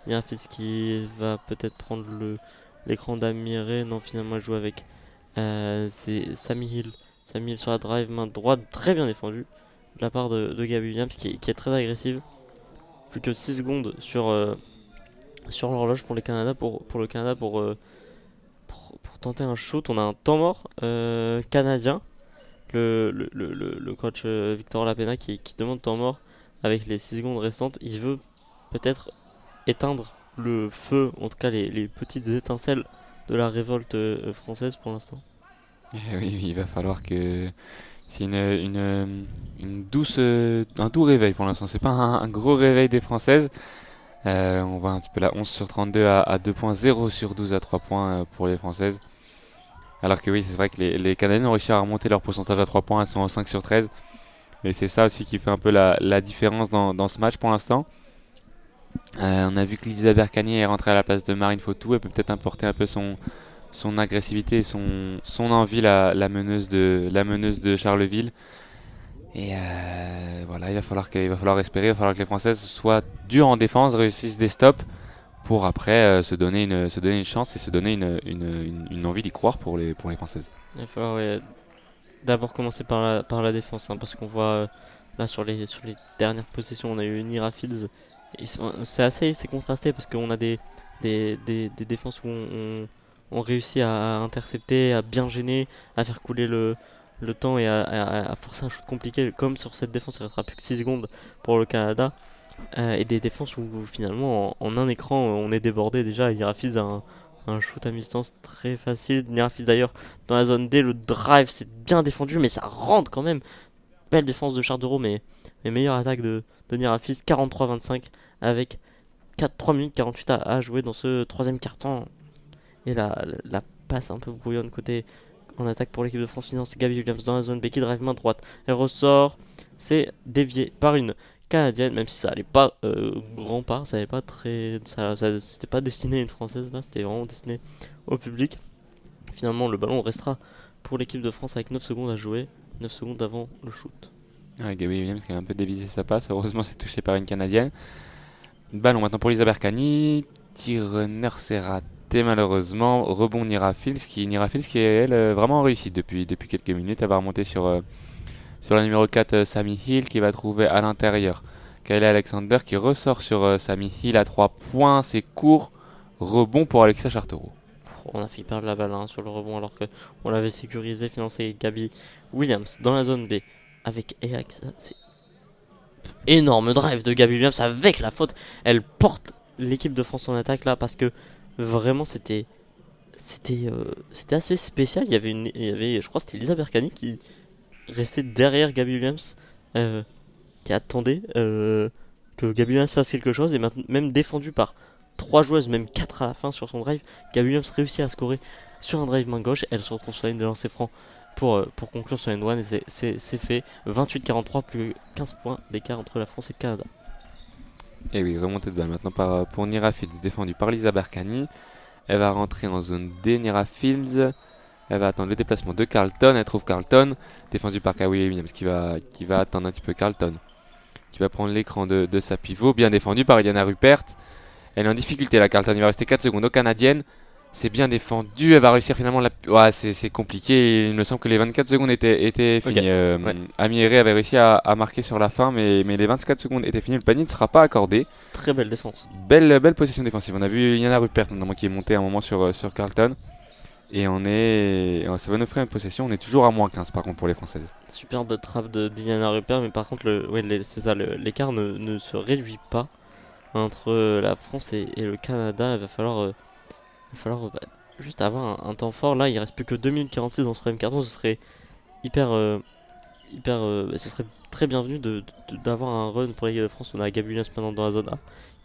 Nira Fields qui va peut-être prendre l'écran d'Amiré. Non, finalement elle joue avec c'est Sammy Hill. Sammy Hill sur la drive, main droite, très bien défendue de la part de Gabi Williams qui est très agressive. Plus que 6 secondes sur l'horloge pour le Canada pour tenter un shoot. On a un temps mort canadien. Le coach Victor Lapena qui demande temps mort avec les 6 secondes restantes. Il veut peut-être éteindre le feu, en tout cas les petites étincelles de la révolte française pour l'instant. Eh oui, oui, il va falloir que c'est une douce, un doux réveil pour l'instant. C'est pas un gros réveil des Françaises. On voit un petit peu la 11 sur 32 à 2 points, 0 sur 12 à 3 points pour les Françaises. Alors que oui, c'est vrai que les Canadiennes ont réussi à remonter leur pourcentage à 3 points, elles sont à 5 sur 13. Et c'est ça aussi qui fait un peu la différence dans ce match pour l'instant. On a vu que Lisa Bercani est rentrée à la place de Marine Fautou. Elle peut peut-être importer un peu son agressivité et son envie, la meneuse de Charleville. Et voilà, il va falloir espérer, il va falloir que les Françaises soient dures en défense, réussissent des stops pour après se donner une chance et se donner une envie d'y croire pour les Françaises. Il va falloir d'abord commencer par la défense, hein, parce qu'on voit là sur les dernières possessions, on a eu Nira Fields. C'est contrasté parce qu'on a des défenses où on réussit à intercepter, à bien gêner, à faire couler le temps et à forcer un shoot compliqué, comme sur cette défense il restera plus que 6 secondes pour le Canada. Et des défenses où finalement en un écran on est débordé déjà. Nira Fields a un shoot à mi-distance très facile. Nira Fields d'ailleurs dans la zone D, le drive c'est bien défendu mais ça rentre quand même. Belle défense de Chardero, mais meilleure attaque de Nirafis, 43-25 avec 3 minutes 48 à jouer dans ce troisième quart-temps. Et la passe un peu brouillonne côté en attaque pour l'équipe de France Finance. Gabi Williams dans la zone B qui drive main droite. Elle ressort, c'est dévié par une Canadienne, même si ça allait pas grand pas, ça allait pas très, c'était pas destiné à une Française là, c'était vraiment destiné au public. Finalement, le ballon restera pour l'équipe de France avec 9 secondes à jouer, 9 secondes avant le shoot. Ouais, Gabby Williams qui a un peu dévisé sa passe, heureusement c'est touché par une Canadienne. Ballon maintenant pour Lisa Bercani, tir c'est raté malheureusement, rebond Nira Fields qui est elle vraiment en réussite depuis quelques minutes, elle va remonter sur la numéro 4 Sami Hill qui va trouver à l'intérieur Kayla Alexander qui ressort sur Sami Hill à 3 points, c'est court, rebond pour Alexia Chartero. On a fait perdre la balle hein, sur le rebond alors que on l'avait sécurisé, financé Gabi Williams dans la zone B avec Alex. C'est énorme drive de Gabi Williams avec la faute. Elle porte l'équipe de France en attaque là parce que vraiment c'était assez spécial. Il y avait je crois que c'était Lisa Bercani qui restait derrière Gabi Williams, qui attendait que Gabi Williams fasse quelque chose et même défendu par 3 joueuses, même 4 à la fin sur son drive. Gabi Williams réussit à scorer sur un drive main gauche. Elle se retrouve sur la ligne de lancer franc pour conclure sur une one et c'est fait. 28-43, plus 15 points d'écart entre la France et le Canada. Et oui, remontée de balle maintenant pour Nira Fields, défendue par Lisa Bercani. Elle va rentrer en zone D, Nira Fields. Elle va attendre le déplacement de Carlton. Elle trouve Carlton, défendu par Kawhi Williams qui va attendre un petit peu Carlton. Qui va prendre l'écran de sa pivot, bien défendu par Eliana Rupert. Elle est en difficulté là, Carlton. Il va rester 4 secondes aux Canadiennes. C'est bien défendu. Elle va réussir finalement. Ouais, c'est compliqué. Il me semble que les 24 secondes étaient finies. Okay. Ouais. Amiré avait réussi à marquer sur la fin, mais les 24 secondes étaient finies. Le panier ne sera pas accordé. Très belle défense. Belle possession défensive. On a vu Eliana Rupert notamment qui est montée à un moment sur Carlton. Et ça va nous offrir une possession. On est toujours à moins 15 par contre pour les Françaises. Superbe trappe de Diana Rupert, mais par contre c'est ça, l'écart ne se réduit pas entre la France et le Canada. Il va falloir juste avoir un temps fort. Là il reste plus que 2 minutes 46 dans ce troisième carton. Ce serait ce serait très bienvenu d'avoir un run pour l'équipe de France. On a Gabi Williams maintenant dans la zone A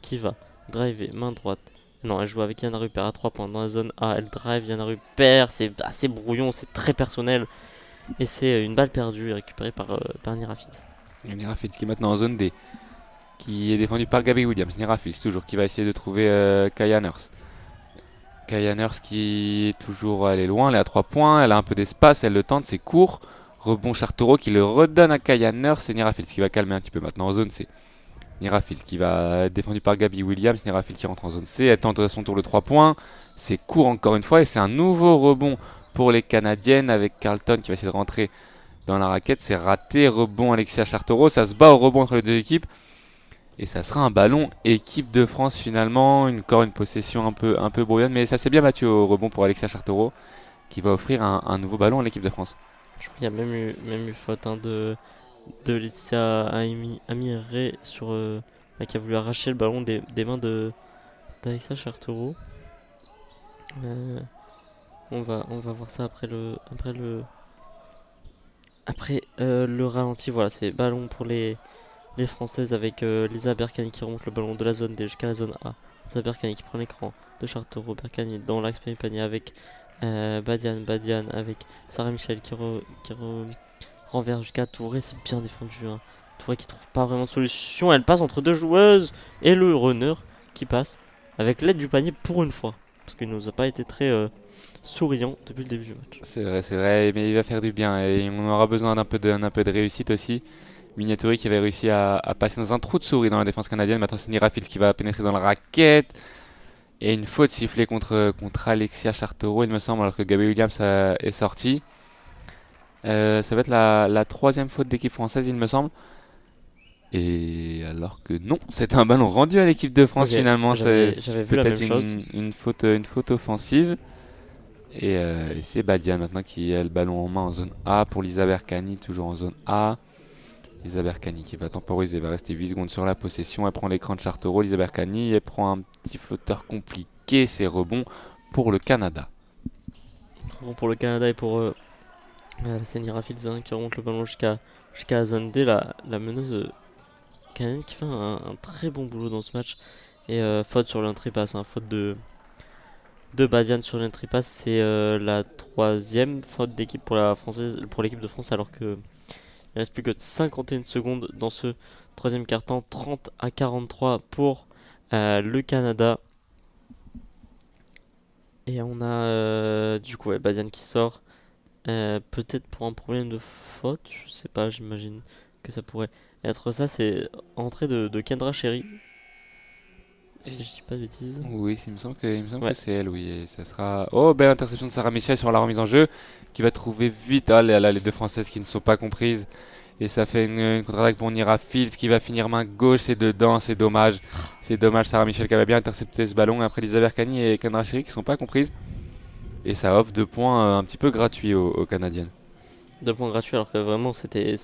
qui va driver main droite. Non, elle joue avec Yana Rupert à 3 points dans la zone A. Elle drive Yana Rupert. C'est assez brouillon, c'est très personnel. Et c'est une balle perdue récupérée par Nira Fields. Nira Fields qui est maintenant en zone D. Qui est défendu par Gabi Williams. Nira Fields toujours qui va essayer de trouver Kaya Nurse. Kaya Nurse qui est toujours elle est loin. Elle est à 3 points. Elle a un peu d'espace. Elle le tente. C'est court. Rebond Chartero qui le redonne à Kaya Nurse. C'est Nira Fields qui va calmer un petit peu maintenant en zone C. Nira Fields qui va être défendu par Gabi Williams. Nira Fields qui rentre en zone C. Elle tente à son tour le 3 points. C'est court encore une fois. Et c'est un nouveau rebond pour les Canadiennes avec Carlton qui va essayer de rentrer dans la raquette. C'est raté. Rebond Alexia Chartero. Ça se bat au rebond entre les deux équipes. Et ça sera un ballon équipe de France finalement. Encore une possession un peu brouillonne. Mais ça s'est bien battu au rebond pour Alexia Chartero qui va offrir un nouveau ballon à l'équipe de France. Je crois qu'il y a même eu faute de Laetitia Amiré sur qui a voulu arracher le ballon des mains d'Alexa Chartero. Euh, on va voir ça après le ralenti. Voilà, c'est ballon pour les Françaises avec Lisa Berkani qui remonte le ballon de la zone D jusqu'à la zone A. Lisa Berkani qui prend l'écran de Chartero. Berkani dans l'axe panier avec Badian avec Sarah Michel qui renverse jusqu'à Touré. C'est bien défendu, hein. Touré qui trouve pas vraiment de solution. Elle passe entre deux joueuses et le runner qui passe avec l'aide du panier pour une fois. Parce qu'il nous a pas été très souriant depuis le début du match. C'est vrai, mais il va faire du bien et on aura besoin d'un peu de réussite aussi. Miniaturi qui avait réussi à passer dans un trou de souris dans la défense canadienne. Maintenant, c'est Nirafils qui va pénétrer dans la raquette. Et une faute sifflée contre Alexia Chartero, il me semble, alors que Gabby Williams est sorti. Ça va être la troisième faute d'équipe française, il me semble. Et alors que non, c'est un ballon rendu à l'équipe de France Ok, finalement. j'avais vu la peut-être même chose. une faute offensive. Et c'est Badia maintenant qui a le ballon en main en zone A pour Lisa Berkani, toujours en zone A. Lisa Berkani qui va temporiser, va rester 8 secondes sur la possession. Elle prend l'écran de Chartero. Lisa Berkani, elle prend un petit flotteur compliqué. C'est rebond pour le Canada. Bon pour le Canada et pour la Senira Fields, hein, qui remonte le ballon jusqu'à la zone D. La meneuse canadienne qui fait un très bon boulot dans ce match. Et faute sur l'entrée passe, hein, faute de Badian sur l'entrée passe. C'est la troisième faute d'équipe pour l'équipe de France, alors que il reste plus que 51 secondes dans ce troisième quart-temps. 30-43 pour le Canada. Et on a du coup Badian qui sort. Peut-être pour un problème de faute, je sais pas, j'imagine que ça pourrait être ça. C'est entrée de Kendra Cherry, si je dis pas de bêtises. Oui, il me semble Ouais. que c'est elle, oui. Et ça sera. Oh, belle interception de Sarah Michel sur la remise en jeu qui va trouver vite. Ah là là, les deux Françaises qui ne sont pas comprises. Et ça fait une contre-attaque pour Nira Fields qui va finir main gauche. C'est dedans, c'est dommage. C'est dommage, Sarah Michel qui avait bien intercepté ce ballon. Après, Lisa Berkani et Kendra Cherry qui ne sont pas comprises. Et ça offre 2 points un petit peu gratuits aux Canadiennes. 2 points gratuits, alors que vraiment c'était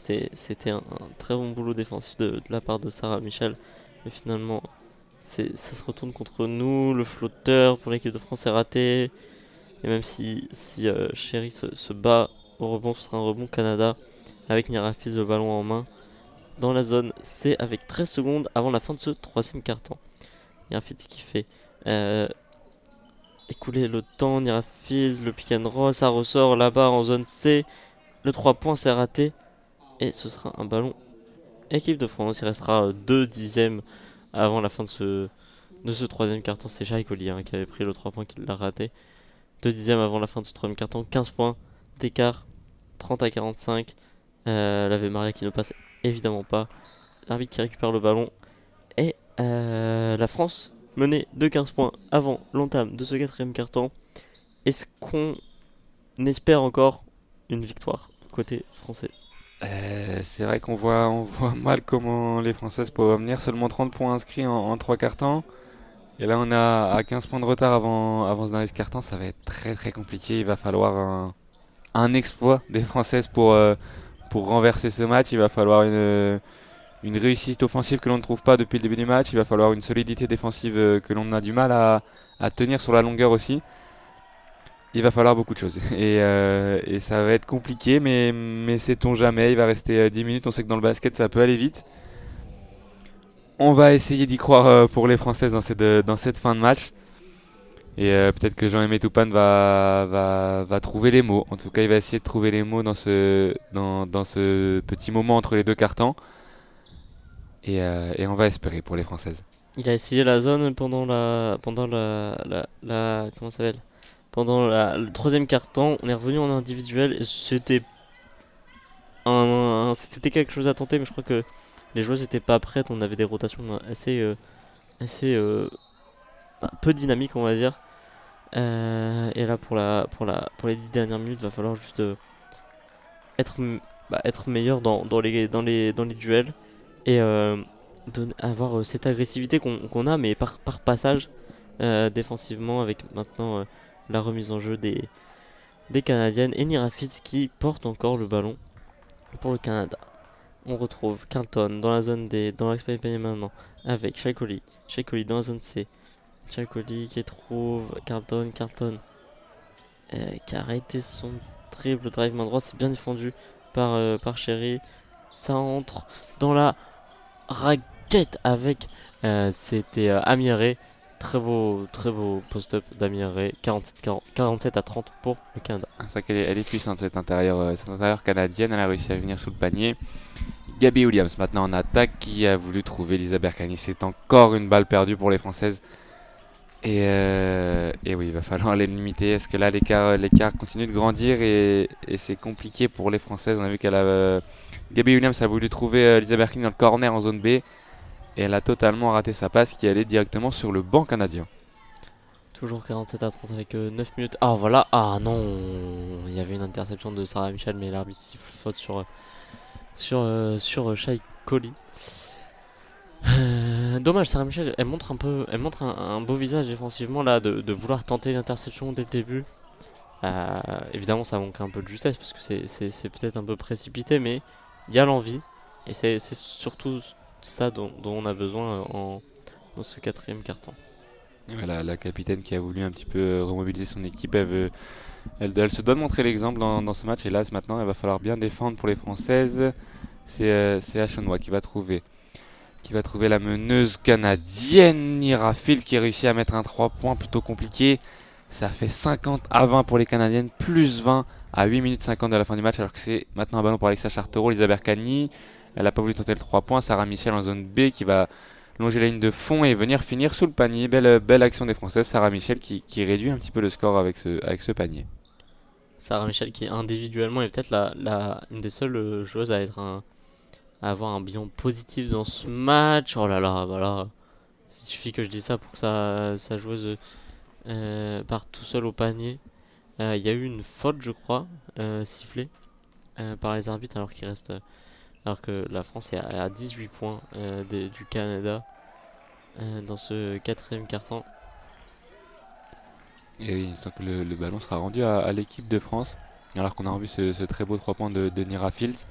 un très bon boulot défensif de la part de Sarah Michel. Mais finalement, ça se retourne contre nous. Le flotteur pour l'équipe de France est raté. Et même si Cherry se bat au rebond, ce sera un rebond Canada avec Nirafis le ballon en main dans la zone C avec 13 secondes avant la fin de ce troisième quart-temps. Nirafis qui fait écouler le temps. Nirafis, le pick and roll, ça ressort là-bas en zone C. Le 3 points c'est raté et ce sera un ballon équipe de France. Il restera 2 dixièmes avant la fin de ce troisième quart-temps. C'est Shai Collier, hein, qui avait pris le 3 points qui l'a raté. 2 dixièmes avant la fin de ce troisième quart-temps. 15 points d'écart, 30-45. L'Ave Maria qui ne passe évidemment pas. L'arbitre qui récupère le ballon. Et la France menée de 15 points avant l'entame de ce quatrième quart-temps. Est-ce qu'on espère encore une victoire côté français? C'est vrai on voit mal comment les Françaises peuvent revenir. Seulement 30 points inscrits en 3 quarts-temps. Et là, on a à 15 points de retard avant ce dernier quart-temps. Ça va être très très compliqué. Il va falloir un exploit des Françaises pour renverser ce match. Il va falloir une réussite offensive que l'on ne trouve pas depuis le début du match. Il va falloir une solidité défensive que l'on a du mal à tenir sur la longueur aussi. Il va falloir beaucoup de choses. Et ça va être compliqué, mais sait-on jamais. Il va rester 10 minutes. On sait que dans le basket, ça peut aller vite. On va essayer d'y croire pour les Françaises dans cette fin de match. Et peut-être que Jean-Aimé Toupane va trouver les mots. En tout cas, il va essayer de trouver les mots dans ce petit moment entre les deux cartons. Et on va espérer pour les Françaises. Il a essayé la zone comment ça s'appelle? Pendant le troisième quart-temps. On est revenu en individuel et c'était quelque chose à tenter, mais je crois que les joueuses n'étaient pas prêtes. On avait des rotations assez peu dynamiques, on va dire. Et là, pour les 10 dernières minutes, va falloir juste être, être meilleur dans les duels et avoir cette agressivité qu'on a, mais par passage défensivement, avec maintenant la remise en jeu des Canadiennes et Nira Fitz qui porte encore le ballon pour le Canada. On retrouve Carlton dans la zone dans l'axe panier maintenant avec Shai Collier dans la zone C Chakoli qui trouve Carlton. Carlton qui a arrêté son triple drive main droite. C'est bien défendu par Sherry. Ça entre dans la raquette avec c'était Amiré. Très beau post-up d'Amiré. 47 à 30 pour le Canada. C'est vrai qu'elle est puissante cette intérieure canadienne. Elle a réussi à venir sous le panier. Gabby Williams maintenant en attaque qui a voulu trouver Lisa Berkani. C'est encore une balle perdue pour les Françaises. Et oui, il va falloir les limiter. Est-ce que là l'écart continue de grandir et c'est compliqué pour les Françaises. On a vu Gabby Williams a voulu trouver Lisa Berkani dans le corner en zone B. Et elle a totalement raté sa passe qui allait directement sur le banc canadien. Toujours 47 à 30 avec 9 minutes. Ah voilà, ah non, il y avait une interception de Sarah Michel, mais l'arbitre siffle faute sur Shai Coley. Dommage, Sarah Michel, elle montre un beau visage défensivement là, de vouloir tenter l'interception dès le début. Évidemment, ça manque un peu de justesse parce que c'est peut-être un peu précipité, mais il y a l'envie et c'est surtout ça dont on a besoin dans ce quatrième quart-temps. Et voilà, la capitaine qui a voulu un petit peu remobiliser son équipe, elle se doit de montrer l'exemple dans ce match. Et là, maintenant, il va falloir bien défendre pour les Françaises. C'est Ashonwa qui va trouver la meneuse canadienne Nira Field qui réussit à mettre un 3 points plutôt compliqué. Ça fait 50 à 20 pour les Canadiennes, plus 20 à 8 minutes 50 de la fin du match, alors que c'est maintenant un ballon pour Alexa Chartereau. Lisa Berkani, elle n'a pas voulu tenter le 3 points. Sarah Michel en zone B qui va longer la ligne de fond et venir finir sous le panier. Belle action des Françaises. Sarah Michel qui réduit un petit peu le score avec ce panier. Sarah Michel qui individuellement est peut-être une des seules joueuses à avoir un bilan positif dans ce match. Oh là là, voilà. Il suffit que je dise ça pour que sa joueuse parte tout seul au panier. Il y a eu une faute, je crois, sifflée par les arbitres alors que la France est à 18 points du Canada dans ce quatrième quart-temps. Et oui, il semble que le ballon sera rendu à l'équipe de France, alors qu'on a revu ce très beau 3 points de Nira Fields.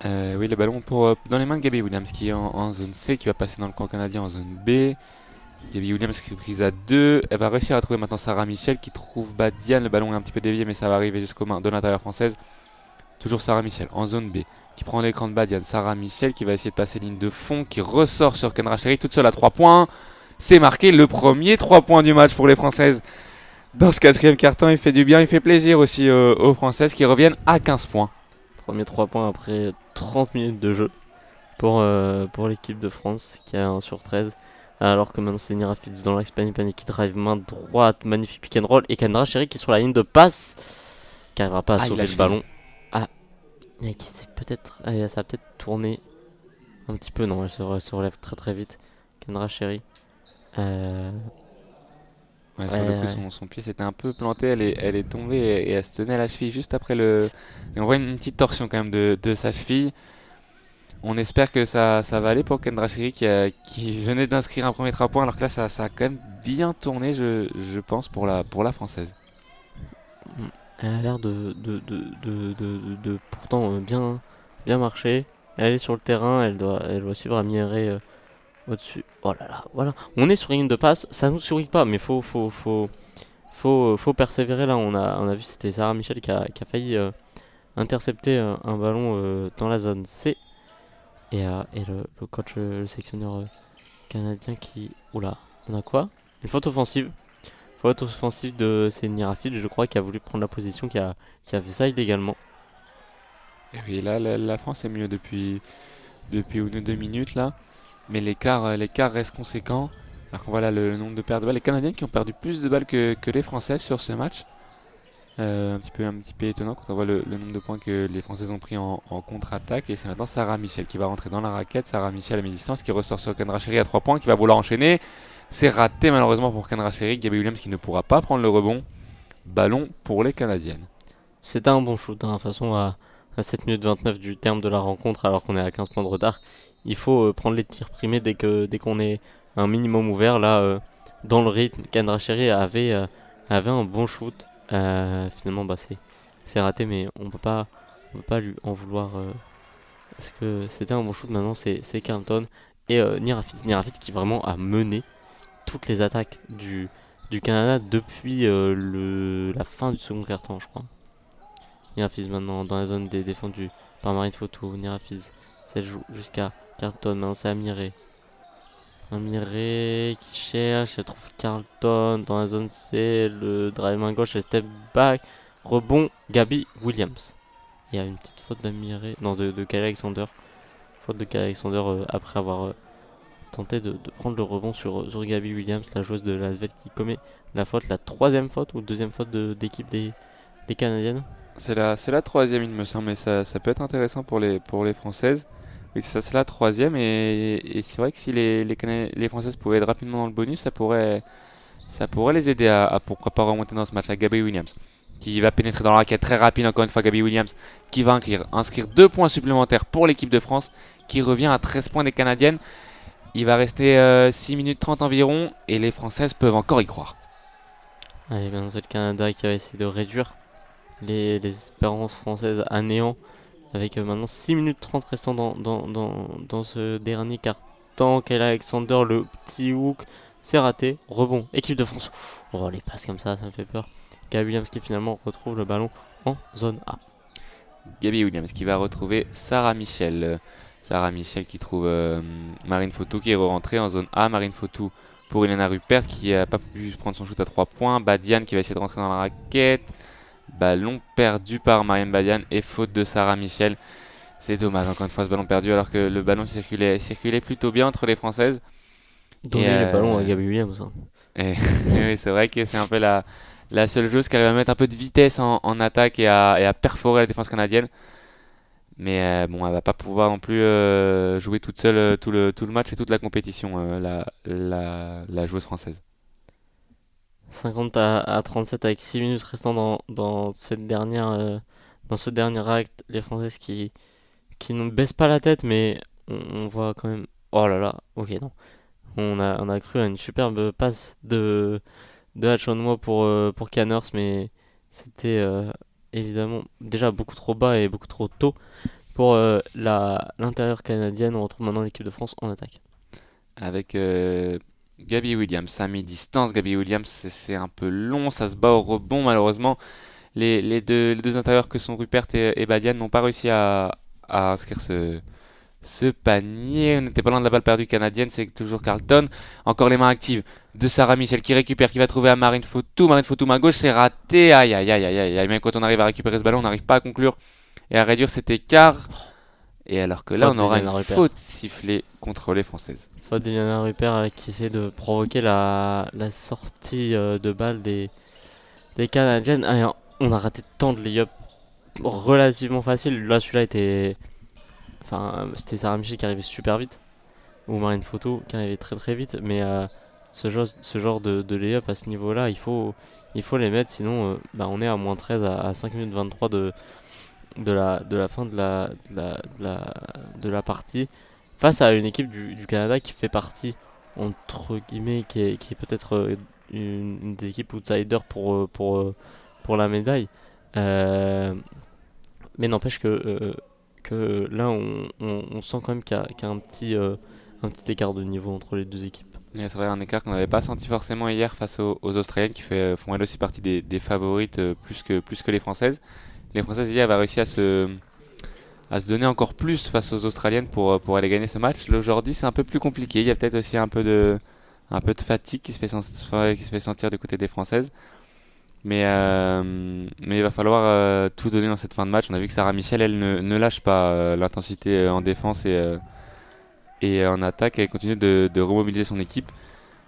Oui, le ballon dans les mains de Gabby Williams qui est en zone C, qui va passer dans le camp canadien en zone B. Gabby Williams qui est prise à 2. Elle va réussir à trouver maintenant Sarah Michel qui trouve Badiane. Le ballon est un petit peu dévié, mais ça va arriver jusqu'aux mains de l'intérieur française. Toujours Sarah Michel en zone B qui prend l'écran de Badiane. Sarah Michel qui va essayer de passer ligne de fond, qui ressort sur Kendra Sherry toute seule à 3 points. C'est marqué le premier 3 points du match pour les Françaises. Dans ce quatrième quart-temps, il fait du bien, il fait plaisir aussi aux Françaises qui reviennent à 15 points. Premier 3 points après 30 minutes de jeu pour l'équipe de France qui a 1 sur 13. Alors que maintenant c'est Nira Fields dans l'axe panique qui drive main droite, magnifique pick and roll. Et Kendra Sherry qui est sur la ligne de passe, qui n'arrivera pas à sauver le ballon. Et qui s'est peut-être. Allez, ça a peut-être tourné un petit peu. Non, elle se relève très très vite. Kendra Sherry. Ouais, sur le coup, son pied s'était un peu planté, elle est tombée et elle se tenait à la cheville juste après le. Et on voit une petite torsion quand même de sa cheville. On espère que ça va aller pour Kendra Sherry qui venait d'inscrire un premier 3 points, alors que là ça a quand même bien tourné, je pense, pour la Française. Elle a l'air de pourtant bien marcher. Elle est sur le terrain, elle doit suivre Amiré au-dessus. Oh là là, voilà. On est sur une ligne de passe, ça nous sourit pas, mais faut persévérer là. On a vu c'était Sarah Michel qui a failli intercepter un ballon dans la zone C. Et le coach, le sélectionneur canadien qui... Oula, on a quoi? Une faute offensive. Faute offensive de Nira Fields, je crois, qui a voulu prendre la position, qui a fait ça illégalement. Et oui, là la France est mieux depuis 1 ou 2 minutes là. Mais l'écart reste conséquent. Alors qu'on voit là le nombre de pertes de balles. Les Canadiens qui ont perdu plus de balles que les Françaises sur ce match. Un petit peu étonnant quand on voit le nombre de points que les Françaises ont pris en contre-attaque. Et c'est maintenant Sarah Michel qui va rentrer dans la raquette. Sarah Michel à mi-distance qui ressort sur Kendra Sherry à 3 points, qui va vouloir enchaîner. C'est raté malheureusement pour Kendra Sherry. Gabby Williams qui ne pourra pas prendre le rebond. Ballon pour les Canadiennes. C'était un bon shoot, de toute façon, à 7 minutes 29 du terme de la rencontre, alors qu'on est à 15 points de retard. Il faut prendre les tirs primés dès qu'on est un minimum ouvert. Là, dans le rythme, Kendra Sherry avait un bon shoot. Finalement, c'est raté, mais on peut pas lui en vouloir parce que c'était un bon shoot. Maintenant, c'est Carlton et Nira Fields qui vraiment a mené toutes les attaques du Canada depuis la fin du second quart-temps, je crois. Nirafiz maintenant dans la zone défendue par Marine Fotou. Nirafiz, ça joue jusqu'à Carlton. Maintenant c'est Amiré. Amiré qui cherche, elle trouve Carlton dans la zone C. Le drive main gauche, elle step back. Rebond, Gabi Williams. Il y a une petite faute d'Amiré, non de Kyle Alexander. Faute de Kyle Alexander après avoir tenté de prendre le rebond sur Gabi Williams, la joueuse de l'Asvel qui commet la faute, la troisième faute ou deuxième faute d'équipe des Canadiennes. C'est la troisième, il me semble, mais ça peut être intéressant pour les Françaises. Oui, c'est la troisième, et c'est vrai que si les Françaises pouvaient être rapidement dans le bonus, ça pourrait les aider à pourquoi pas remonter dans ce match. Avec Gabi Williams, qui va pénétrer dans la raquette très rapide, encore une fois Gabi Williams, qui va inscrire 2 points supplémentaires pour l'équipe de France, qui revient à 13 points des Canadiennes. Il va rester 6 minutes 30 environ, et les Françaises peuvent encore y croire. Allez, maintenant c'est le Canada qui va essayer de réduire les espérances françaises à néant. Avec maintenant 6 minutes 30 restant dans ce dernier quart-temps. Kyle Alexander, le petit hook, c'est raté. Rebond, équipe de France. Oh, les passes comme ça me fait peur. Gabi Williams qui finalement retrouve le ballon en zone A. Gabi Williams qui va retrouver Sarah Michel. Sarah Michel qui trouve Marine Fotou qui est rentrée en zone A. Marine Fotou pour Elena Rupert qui n'a pas pu prendre son shoot à 3 points. Badian qui va essayer de rentrer dans la raquette. Ballon perdu par Mariam Badian et faute de Sarah Michel. C'est dommage, encore une fois, ce ballon perdu alors que le ballon circulait plutôt bien entre les Françaises. Donner le ballon à Gabi Williams. Et oui, c'est vrai que c'est un peu la seule joueuse qui arrive à mettre un peu de vitesse en attaque et à perforer la défense canadienne. Mais bon, elle va pas pouvoir non plus jouer toute seule tout le match et toute la compétition, la joueuse française. 50 à 37 avec 6 minutes restant dans ce dernier acte. Les Françaises qui ne baissent pas la tête, mais on voit quand même. Oh là là, ok, non. On a cru à une superbe passe de Hachonmois pour Canners, mais c'était évidemment déjà beaucoup trop bas et beaucoup trop tôt pour l'intérieur canadienne. On retrouve maintenant l'équipe de France en attaque. Avec Gabi Williams à mi-distance. Gabi Williams, c'est un peu long, ça se bat au rebond malheureusement. Les deux intérieurs que sont Rupert et Badian n'ont pas réussi à inscrire ce panier. On n'était pas loin de la balle perdue canadienne, c'est toujours Carlton. Encore les mains actives de Sarah Michel qui récupère, qui va trouver à Marine Fotou. Marine Fotou main gauche, c'est raté. Aïe aïe aïe aïe aïe. Même quand on arrive à récupérer ce ballon, on n'arrive pas à conclure et à réduire cet écart. Et alors que là, on aura une faute sifflée contre les Françaises. Faute d'Eliana Rupert qui essaie de provoquer la sortie de balle des Canadiennes. Ah, on a raté tant de lay-up relativement facile. Là, celui-là était. Enfin, c'était Sarah Michel qui arrivait super vite. Ou Marine Fotou qui arrivait très très vite. Mais ce genre de lay-up à ce niveau-là, il faut les mettre. Sinon, on est à moins 13 à 5 minutes 23 de la fin de la partie. Face à une équipe du Canada qui fait partie, entre guillemets, qui est peut-être une des équipes outsiders pour la médaille. Mais n'empêche que là, on sent quand même qu'il y a un petit écart de niveau entre les deux équipes. C'est vrai, un écart qu'on n'avait pas senti forcément hier face aux Australiennes qui font elles aussi partie des favorites plus que les Françaises. Les Françaises hier avaient réussi à se donner encore plus face aux Australiennes pour aller gagner ce match. Là, aujourd'hui, c'est un peu plus compliqué. Il y a peut-être aussi un peu de fatigue qui se fait sentir du côté des Françaises. Mais il va falloir tout donner dans cette fin de match. On a vu que Sarah Michel, elle ne lâche pas l'intensité en défense et en attaque. Elle continue de remobiliser son équipe.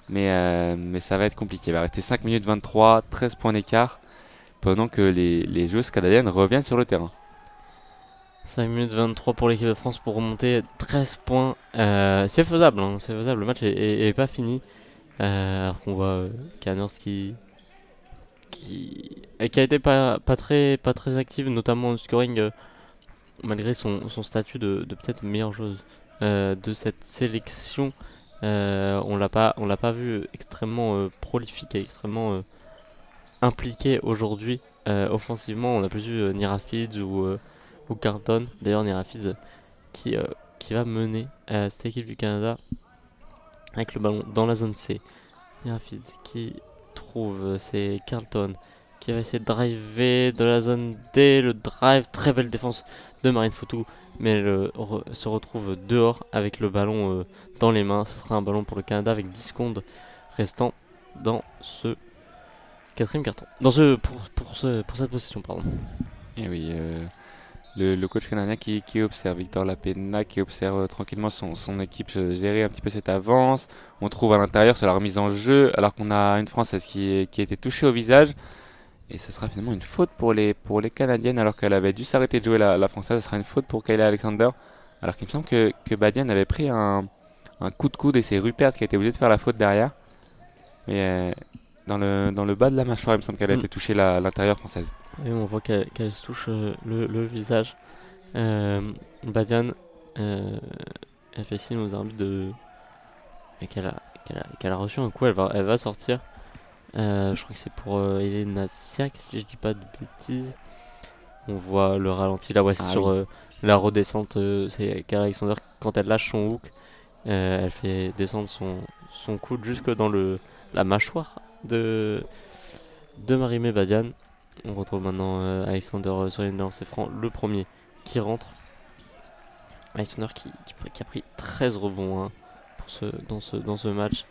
Mais ça va être compliqué. Il va rester 5 minutes 23, 13 points d'écart, pendant que les joueuses canadiennes reviennent sur le terrain. 5 minutes 23 pour l'équipe de France pour remonter 13 points. C'est faisable, hein, c'est faisable. Le match est pas fini. Alors qu'on voit Canners qui a été pas très active, notamment en scoring, malgré son statut de peut-être meilleure joueuse de cette sélection. On l'a pas vu extrêmement prolifique et extrêmement impliqué aujourd'hui offensivement. On a plus vu Nirafiz ou Carlton. D'ailleurs, Nirafiz qui va mener cette équipe du Canada avec le ballon dans la zone C. Nirafiz qui trouve, c'est Carlton qui va essayer de driver de la zone D. Le drive, très belle défense de Marine Foutou, mais elle se retrouve dehors avec le ballon dans les mains. Ce sera un ballon pour le Canada avec 10 secondes restant dans ce quatrième carton. Pour cette possession, pardon. Et oui, le coach canadien qui observe, Victor Lapena, qui observe tranquillement son équipe gérer un petit peu cette avance. On trouve à l'intérieur sur la remise en jeu, alors qu'on a une Française qui a été touchée au visage. Et ce sera finalement une faute pour les Canadiennes, alors qu'elle avait dû s'arrêter de jouer la Française. Ce sera une faute pour Kayla Alexander, alors qu'il me semble que Badian avait pris un coup de coude et c'est Rupert qui a été obligé de faire la faute derrière. Mais dans le bas de la mâchoire, il me semble qu'elle a été touchée l'intérieur française. Et on voit qu'elle se touche le visage. Badian, elle fait signe aux arbitres qu'elle a reçu un coup. Elle va sortir. Je crois que c'est pour Elena Siak, si je dis pas de bêtises. On voit le ralenti. Là, voici sur la redescente. C'est Kayla Alexander, quand elle lâche son hook, elle fait descendre son coude jusque dans la mâchoire de Marie-Mé Badian. On retrouve maintenant Alexander sur les lancers francs, le premier qui rentre. Alexander qui a pris 13 rebonds hein, dans ce match.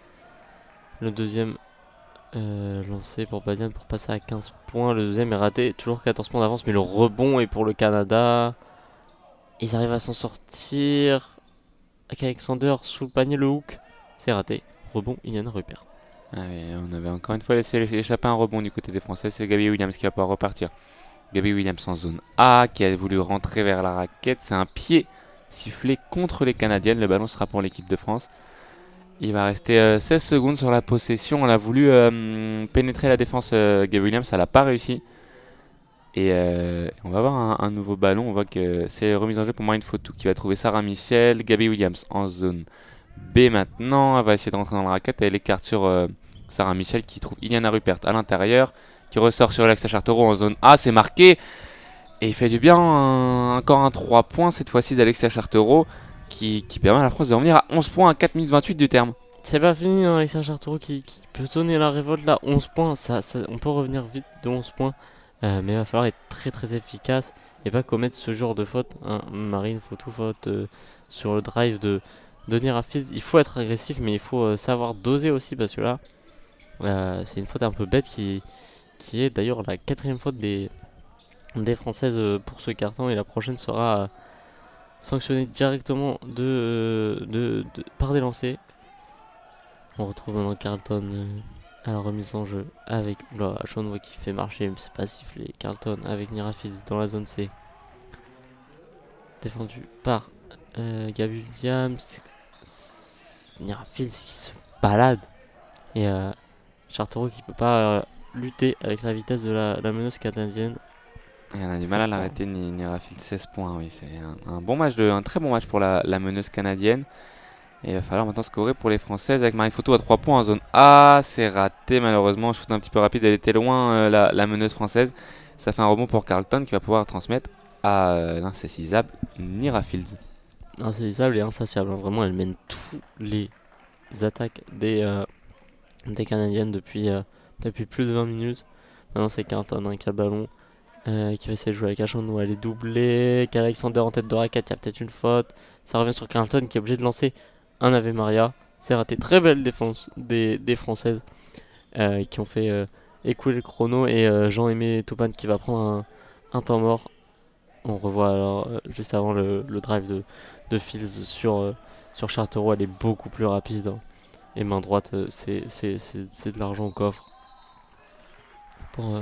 Le deuxième lancé pour Badian pour passer à 15 points. Le deuxième est raté, toujours 14 points d'avance, mais le rebond est pour le Canada. Ils arrivent à s'en sortir. Avec Alexander sous le panier, le hook, c'est raté. Rebond, Iliana Rupert. Ah oui, on avait encore une fois laissé échapper un rebond du côté des Français. C'est Gabby Williams qui va pouvoir repartir. Gabby Williams en zone A qui a voulu rentrer vers la raquette. C'est un pied sifflé contre les Canadiennes. Le ballon sera pour l'équipe de France. Il va rester 16 secondes sur la possession. Elle a voulu pénétrer la défense. Gabby Williams, elle n'a pas réussi. Et on va avoir un nouveau ballon. On voit que c'est remise en jeu pour Marine Foutou qui va trouver Sarah Michel. Gabby Williams en zone B maintenant. Elle va essayer de rentrer dans la raquette. Elle écarte sur Sarah Michel qui trouve Iliana Rupert à l'intérieur. Qui ressort sur Alexia Chartereau en zone A. C'est marqué. Et il fait du bien. Encore un 3 points cette fois-ci d'Alexia Chartereau qui permet à la France de revenir à 11 points à 4 minutes 28 du terme. C'est pas fini, hein, Alexia Chartereau qui peut sonner la révolte là. 11 points, on peut revenir vite de 11 points. Mais il va falloir être très très efficace et pas commettre ce genre de faute. Hein. Marine, faut tout faute sur le drive de Nirafiz. Il faut être agressif, mais il faut savoir doser aussi parce que là, c'est une faute un peu bête qui est d'ailleurs la quatrième faute des Françaises pour ce carton et la prochaine sera sanctionnée directement par des lancers. On retrouve maintenant Carlton à la remise en jeu avec Chonwa qui fait marcher, mais c'est pas sifflé. Carlton avec Nirafiz dans la zone C. Défendu par Gabby Williams. Nirafiz qui se balade. Et Chartereau qui peut pas lutter avec la vitesse de la meneuse canadienne. Et on a du mal à l'arrêter, Nirafiz. 16 points, oui. C'est un bon match, un très bon match pour la meneuse canadienne. Et il va falloir maintenant scorer pour les Françaises avec Marine Foutou à 3 points en zone A. C'est raté malheureusement. Shoot un petit peu rapide. Elle était loin, la meneuse française. Ça fait un rebond pour Carlton qui va pouvoir transmettre à l'insaisissable Nirafiz. Insaisissable et insatiable. Hein. Vraiment, elle mène tous les attaques des Canadiennes depuis plus de 20 minutes. Maintenant, c'est Carlton qui a le ballon. Qui va essayer de jouer avec Achon. Elle est doublée. Alexander en tête de raquette. Il y a peut-être une faute. Ça revient sur Carlton qui est obligé de lancer un Ave Maria. C'est raté. Très belle défense des Françaises qui ont fait écouler le chrono. Et Jean-Aimé Toupane qui va prendre un temps mort. On revoit alors juste avant le drive de Fields sur Chartereau. Elle est beaucoup plus rapide. Hein. Et main droite, c'est de l'argent au coffre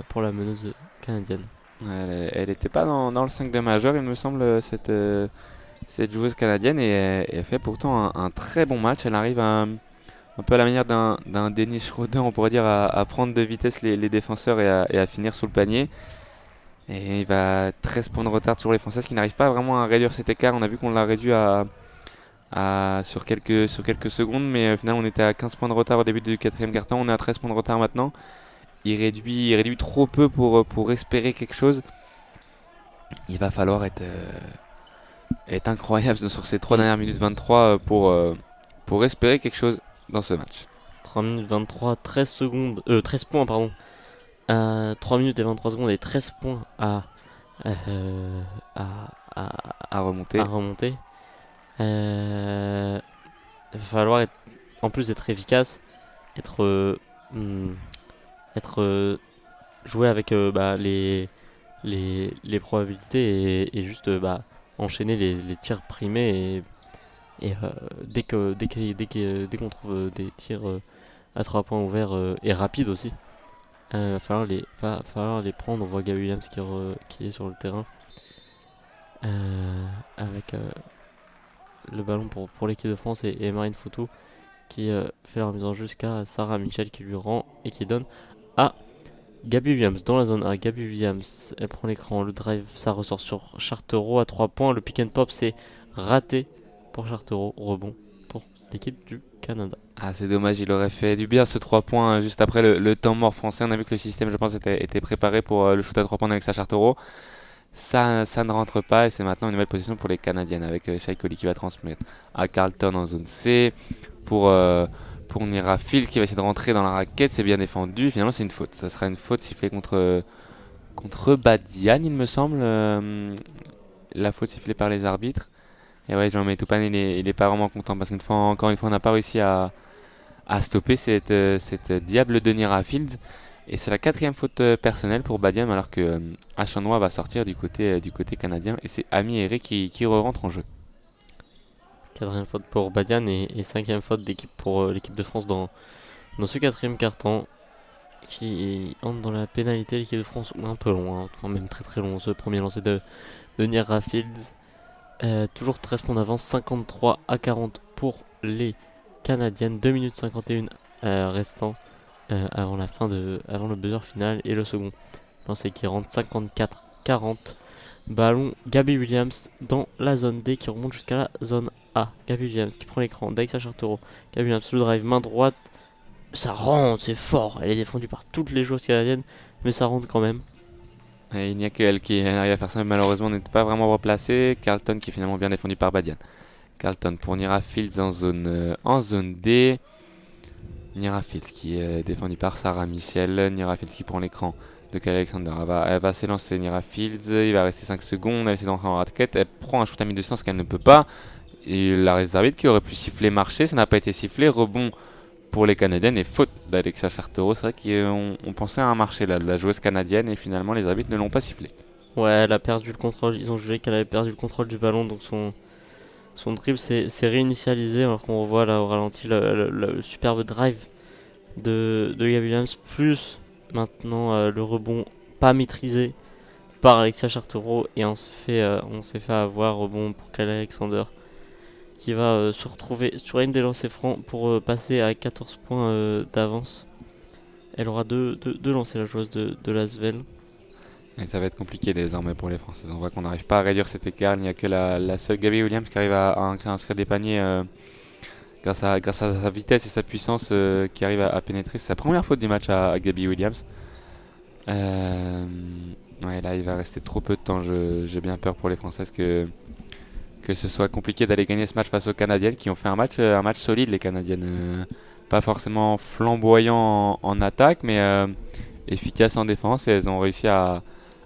pour la meneuse canadienne. Elle n'était pas dans le 5 de majeur, il me semble, cette joueuse canadienne. Et elle fait pourtant un très bon match. Elle arrive un peu à la manière d'un Dennis Schroeder, on pourrait dire, à prendre de vitesse les défenseurs et à finir sous le panier. Et il va 13 points de retard sur les Françaises qui n'arrivent pas vraiment à réduire cet écart. On a vu qu'on l'a réduit sur quelques secondes, mais au final on était à 15 points de retard au début du quatrième quart-temps. On est à 13 points de retard maintenant. Il réduit trop peu pour espérer quelque chose. Il va falloir être incroyable sur ces 3 dernières minutes 23 pour espérer quelque chose dans ce match. 3 minutes 23, 13 secondes, 13 points, pardon. 3 minutes et 23 secondes et 13 points euh, à, À remonter. à remonter. Il va falloir en plus d'être efficace, être, être jouer avec les probabilités et juste enchaîner les tirs primés et dès qu'on trouve des tirs à 3 points ouverts et rapides aussi, va falloir les prendre. On voit Gab Williams qui est sur le terrain avec le ballon pour l'équipe de France et Marine Foutou qui fait la remise en jeu jusqu'à Sarah Michel qui lui rend et qui donne à Gabby Williams dans la zone A. Gabby Williams, elle prend l'écran, le drive, ça ressort sur Chartereau à 3 points. Le pick and pop, c'est raté pour Chartereau. Rebond pour l'équipe du Canada. Ah, c'est dommage, il aurait fait du bien ce 3 points juste après le temps mort français. On a vu que le système, je pense, était préparé pour le shoot à 3 points avec Chartereau. Ça ne rentre pas et c'est maintenant une nouvelle position pour les Canadiennes avec Shai Coley qui va transmettre à Carlton en zone C pour Nira Fields qui va essayer de rentrer dans la raquette. C'est bien défendu. Finalement, c'est une faute. Ça sera une faute sifflée contre Badian, il me semble. La faute sifflée par les arbitres. Et ouais, Jean-Méry Toupane, il est pas vraiment content parce encore une fois, on n'a pas réussi à stopper cette diable de Nira Fields. Et c'est la 4e faute personnelle pour Badian alors que Achanois va sortir du côté canadien et c'est Ami Herré qui rentre en jeu. 4ème faute pour Badian et 5ème faute d'équipe pour l'équipe de France dans ce 4ème carton qui entre dans la pénalité. L'équipe de France un peu long, hein, enfin même très très long, ce premier lancer de Nira Fields. Toujours 13 points d'avance, 53 à 40 pour les Canadiennes, 2 minutes 51 restant avant le buzzer final et le second lancé qui rentre 54-40. Ballon Gabby Williams dans la zone D qui remonte jusqu'à la zone A. Gabby Williams qui prend l'écran, Daïxa Chartereau. Gabby Williams le drive, main droite, ça rentre, c'est fort. Elle est défendue par toutes les joueuses canadiennes, mais ça rentre quand même. Et il n'y a que elle qui arrive à faire ça, mais malheureusement n'était pas vraiment replacée. Carlton qui est finalement bien défendu par Badian. Carlton pour Nira Fields en zone D. Nira Fields qui est défendu par Sarah Michel. Nira Fields qui prend l'écran de Kyle Alexander. Elle va s'élancer Nira Fields. Il va rester 5 secondes. Elle essaie d'entrer en raquette. Elle prend un shoot à mi-distance qu'elle ne peut pas. Et la réserve qui aurait pu siffler marcher, ça n'a pas été sifflé. Rebond pour les Canadiennes et faute d'Alexa Chartereau. C'est vrai qu'on pensait à un marché là, de la joueuse canadienne et finalement les arbitres ne l'ont pas sifflé. Ouais, elle a perdu le contrôle. Ils ont jugé qu'elle avait perdu le contrôle du ballon, donc son dribble s'est réinitialisé alors qu'on revoit là au ralenti le superbe drive de Gabby Williams plus maintenant le rebond pas maîtrisé par Alexia Chartereau et on s'est fait avoir rebond pour Kyle Alexander qui va se retrouver sur une des lancers francs pour passer à 14 points d'avance. Elle aura deux lancers, la joueuse de Lasvel. Et ça va être compliqué désormais pour les Françaises. On voit qu'on n'arrive pas à réduire cet écart. Il n'y a que la seule Gabby Williams qui arrive à inscrire des paniers grâce à sa vitesse et sa puissance qui arrive à pénétrer. C'est sa première faute du match à Gabby Williams. Ouais, là, il va rester trop peu de temps. J'ai bien peur pour les Françaises que ce soit compliqué d'aller gagner ce match face aux Canadiennes qui ont fait un match solide, les Canadiennes. Pas forcément flamboyant en attaque, mais efficace en défense. Et elles ont réussi à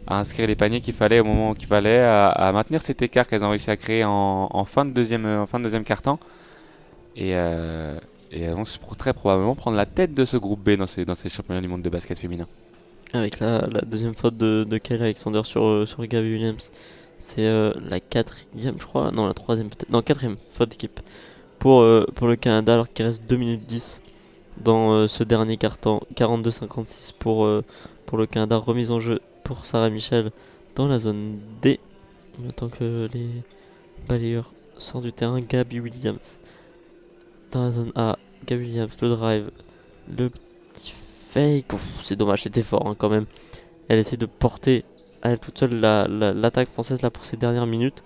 inscrire les paniers qu'il fallait au moment qu'il fallait, à maintenir cet écart qu'elles ont réussi à créer en fin de deuxième quart-temps. Et elles vont très probablement prendre la tête de ce groupe B dans ces championnats du monde de basket féminin. Avec la deuxième faute de Kyle Alexander sur Gabby Williams. C'est la 4ème, je crois. Non, la 3ème peut-être. Non, 4ème faute d'équipe pour le Canada alors qu'il reste 2 minutes 10 dans ce dernier quart-temps. 42-56 pour le Canada. Remise en jeu pour Sarah Michel dans la zone D. En attend que les balayeurs sortent du terrain. Gabby Williams dans la zone A. Gabby Williams, le drive. Le petit fake. Ouf, c'est dommage, c'était fort hein, quand même. Elle essaie de porter à elle toute seule l'attaque française là pour ces dernières minutes.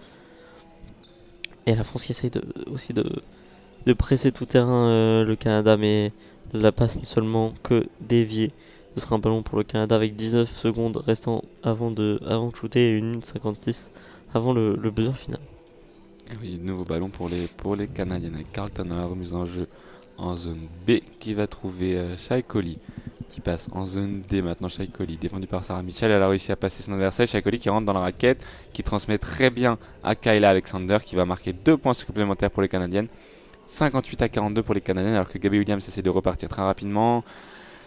Et la France qui essaye aussi de presser tout terrain le Canada, mais la passe n'est seulement que déviée. Ce sera un ballon pour le Canada avec 19 secondes restant avant de shooter et 1 minute 56 avant le buzzer final. Et oui, nouveau ballon pour les Canadiennes avec Carlton à la remise en jeu en zone B qui va trouver Shai Collie qui passe en zone D maintenant. Shai Collie défendu par Sarah Mitchell, elle a réussi à passer son adversaire. Shai Collie qui rentre dans la raquette, qui transmet très bien à Kayla Alexander qui va marquer 2 points supplémentaires pour les Canadiennes. 58-42 pour les Canadiennes alors que Gabby Williams essaie de repartir très rapidement.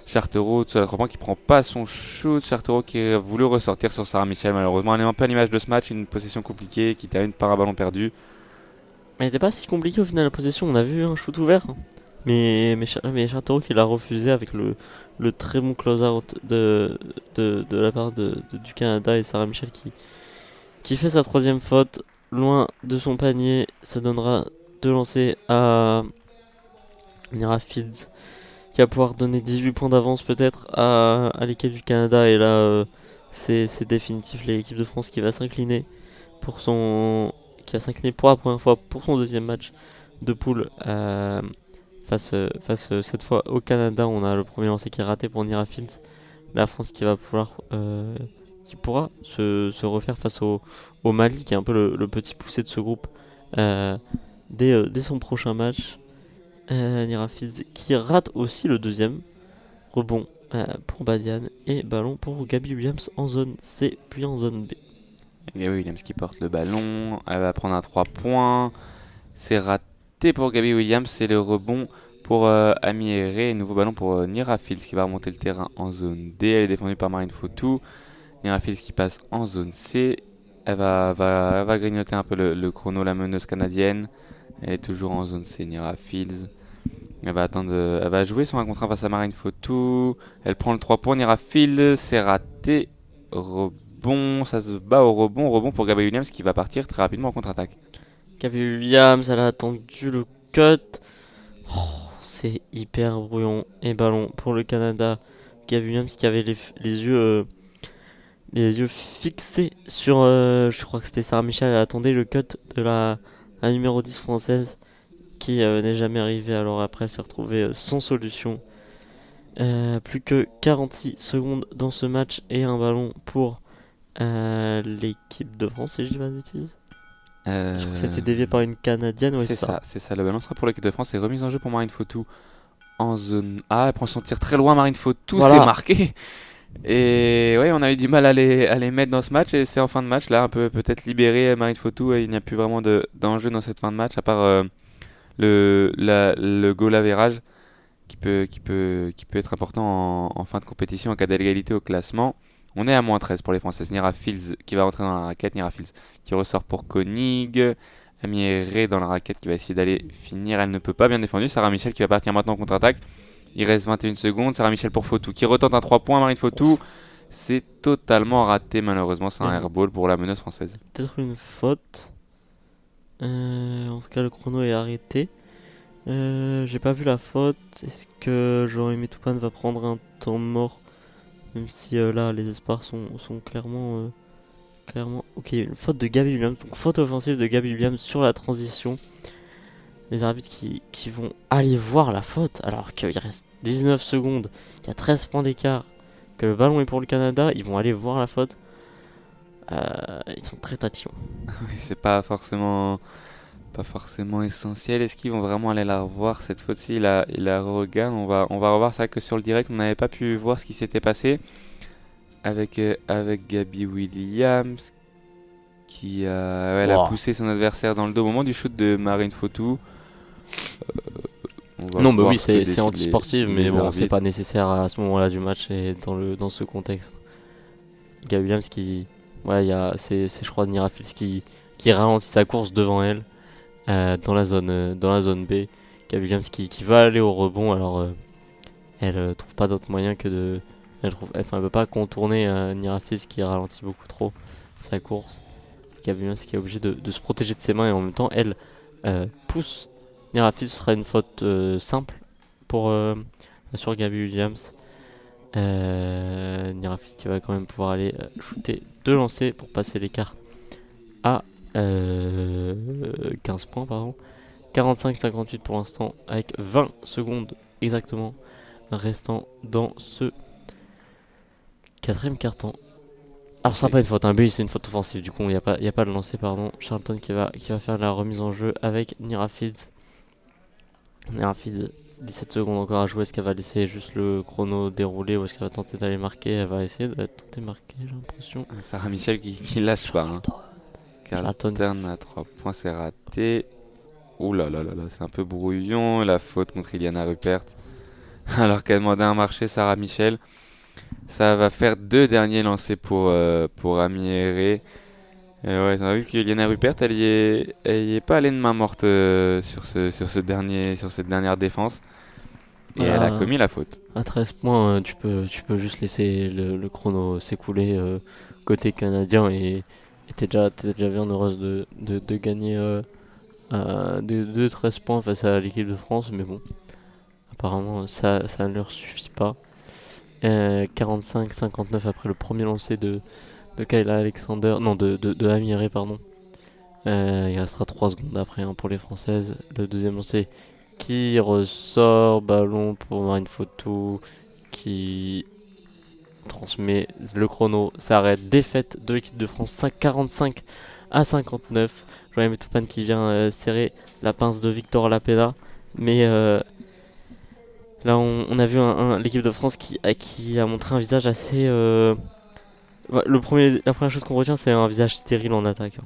Chartereau, tout à 3 points qui prend pas son shoot. Chartereau qui a voulu ressortir sur Sarah Mitchell, malheureusement elle est un peu à l'image de ce match, une possession compliquée qui termine par un ballon perdu. Elle n'était pas si compliquée au final la possession, on a vu un shoot ouvert. Mais Chartereau qui l'a refusé avec le très bon close-out de la part du Canada et Sarah Mitchell qui fait sa troisième faute loin de son panier. Ça donnera 2 lancers à Nira Fields qui va pouvoir donner 18 points d'avance peut-être à l'équipe du Canada. Et là, c'est définitif, l'équipe de France qui va s'incliner pour pour la première fois pour son deuxième match de poule face cette fois au Canada. On a le premier lancer qui est raté pour Nira Fields. La France qui pourra se refaire face au Mali qui est un peu le petit poussé de ce groupe dès son prochain match. Nira Fields qui rate aussi le deuxième rebond pour Badian et ballon pour Gabby Williams en zone C puis en zone B. Gabby Williams qui porte le ballon, elle va prendre un 3 points, c'est raté pour Gabby Williams, c'est le rebond pour Amy Herré, nouveau ballon pour Nira Fields qui va remonter le terrain en zone D, elle est défendue par Marine Fautou. Nira Fields qui passe en zone C, elle va grignoter un peu le chrono, la meneuse canadienne, elle est toujours en zone C, Nira Fields. Elle va jouer son 1 contre 1 face à Marine Fautou. Elle prend le 3 points. Nira Fields, c'est raté. Rebond, ça se bat au rebond. Rebond pour Gabby Williams qui va partir très rapidement en contre-attaque. Gabby Williams, elle a attendu le cut. C'est hyper brouillon. Et ballon pour le Canada. Gabby Williams qui avait les yeux fixés sur. Je crois que c'était Sarah Mitchell. Elle attendait le cut de la numéro 10 française. Qui n'est jamais arrivé, alors après elle s'est retrouvée sans solution. Plus que 46 secondes dans ce match et un ballon pour l'équipe de France, si je dis pas de bêtises. Je crois que c'était dévié par une Canadienne, ouais, c'est ça. Le ballon sera pour l'équipe de France, c'est remise en jeu pour Marine Fautou en zone A. Elle prend son tir très loin, Marine Fautou, voilà. C'est marqué. Et ouais, on a eu du mal à les mettre dans ce match et c'est en fin de match là, un peu peut-être libéré Marine Fautou. Il n'y a plus vraiment d'enjeu dans cette fin de match à part le goal average qui peut être important en fin de compétition en cas d'égalité au classement. On est à moins 13 pour les Françaises. Nira Fields qui va rentrer dans la raquette. Nira Fields qui ressort pour Koenig. Amy Herré dans la raquette qui va essayer d'aller finir. Elle ne peut pas, bien défendu. Sarah Mitchell qui va partir maintenant en contre-attaque. Il reste 21 secondes. Sarah Mitchell pour Fautou qui retente un 3 points. Marine Fautou. C'est totalement raté malheureusement. C'est un airball pour la meneuse française. Peut-être une faute. En tout cas, le chrono est arrêté. J'ai pas vu la faute. Est-ce que j'aurais aimé Toupane va prendre un temps mort? Même si là, les espoirs sont clairement. Ok, une faute de Gabby Williams. Donc, faute offensive de Gabby Williams sur la transition. Les arbitres qui vont aller voir la faute alors qu'il reste 19 secondes, qu'il y a 13 points d'écart, que le ballon est pour le Canada. Ils vont aller voir la faute. Ils sont très tatillons. C'est pas forcément essentiel. Est-ce qu'ils vont vraiment aller la revoir cette fois-ci? Il la regarde. On va revoir. C'est vrai que sur le direct, on n'avait pas pu voir ce qui s'était passé avec Gabby Williams qui elle a poussé son adversaire dans le dos au moment du shoot de Marine Fautou. Non, mais oui, c'est anti-sportif, mais bon, c'est pas nécessaire à ce moment-là du match et dans ce contexte. Gabby Williams c'est je crois Nira Fields qui ralentit sa course devant elle. Dans la zone B, Gabby Williams qui va aller au rebond, alors elle trouve pas d'autre moyen que de. Elle peut pas contourner Nira Fields qui ralentit beaucoup trop sa course. Gabby Williams qui est obligée de se protéger de ses mains et en même temps elle pousse Nira Fields. Ce sera une faute simple sur Gabby Williams. Nira Fields qui va quand même pouvoir aller shooter 2 lancers pour passer l'écart à 15 points pardon. 45-58 pour l'instant avec 20 secondes exactement restant dans ce quatrième quart-temps. Alors ça pas une faute, c'est une faute offensive, du coup il n'y a pas de lancer pardon. Charlton qui va faire la remise en jeu avec Nira Fields. Nira Fields 17 secondes encore à jouer. Est-ce qu'elle va laisser juste le chrono dérouler ou est-ce qu'elle va tenter d'aller marquer? Elle va essayer de tenter de marquer, j'ai l'impression. Sarah Michel qui lâche pas. Hein. Charlton. Carlton à 3 points, c'est raté. Ouh là là là là, c'est un peu brouillon. La faute contre Iliana Rupert. Alors qu'elle demandait un marché, Sarah Michel. Ça va faire 2 derniers lancés pour Amy Herré. Et ouais, on a vu qu'Iliana Rupert, elle y est pas allée de main morte sur cette dernière défense. Et elle a Voilà, commis la faute. à 13 points, tu peux juste laisser le chrono s'écouler côté canadien et t'es déjà bien heureuse de gagner de 13 points face à l'équipe de France. Mais bon, apparemment ça ne leur suffit pas. 45-59 après le premier lancer de Kayla Alexander, non de Amy Herré, pardon. Il restera 3 secondes après pour les Françaises. Le deuxième lancer qui ressort, ballon pour Marine Fotou qui transmet le chrono, s'arrête, défaite de l'équipe de France 45-59. Joël Metoupan qui vient serrer la pince de Victor Lapena, mais là on a vu l'équipe de France qui a montré un visage assez... la première chose qu'on retient, c'est un visage stérile en attaque.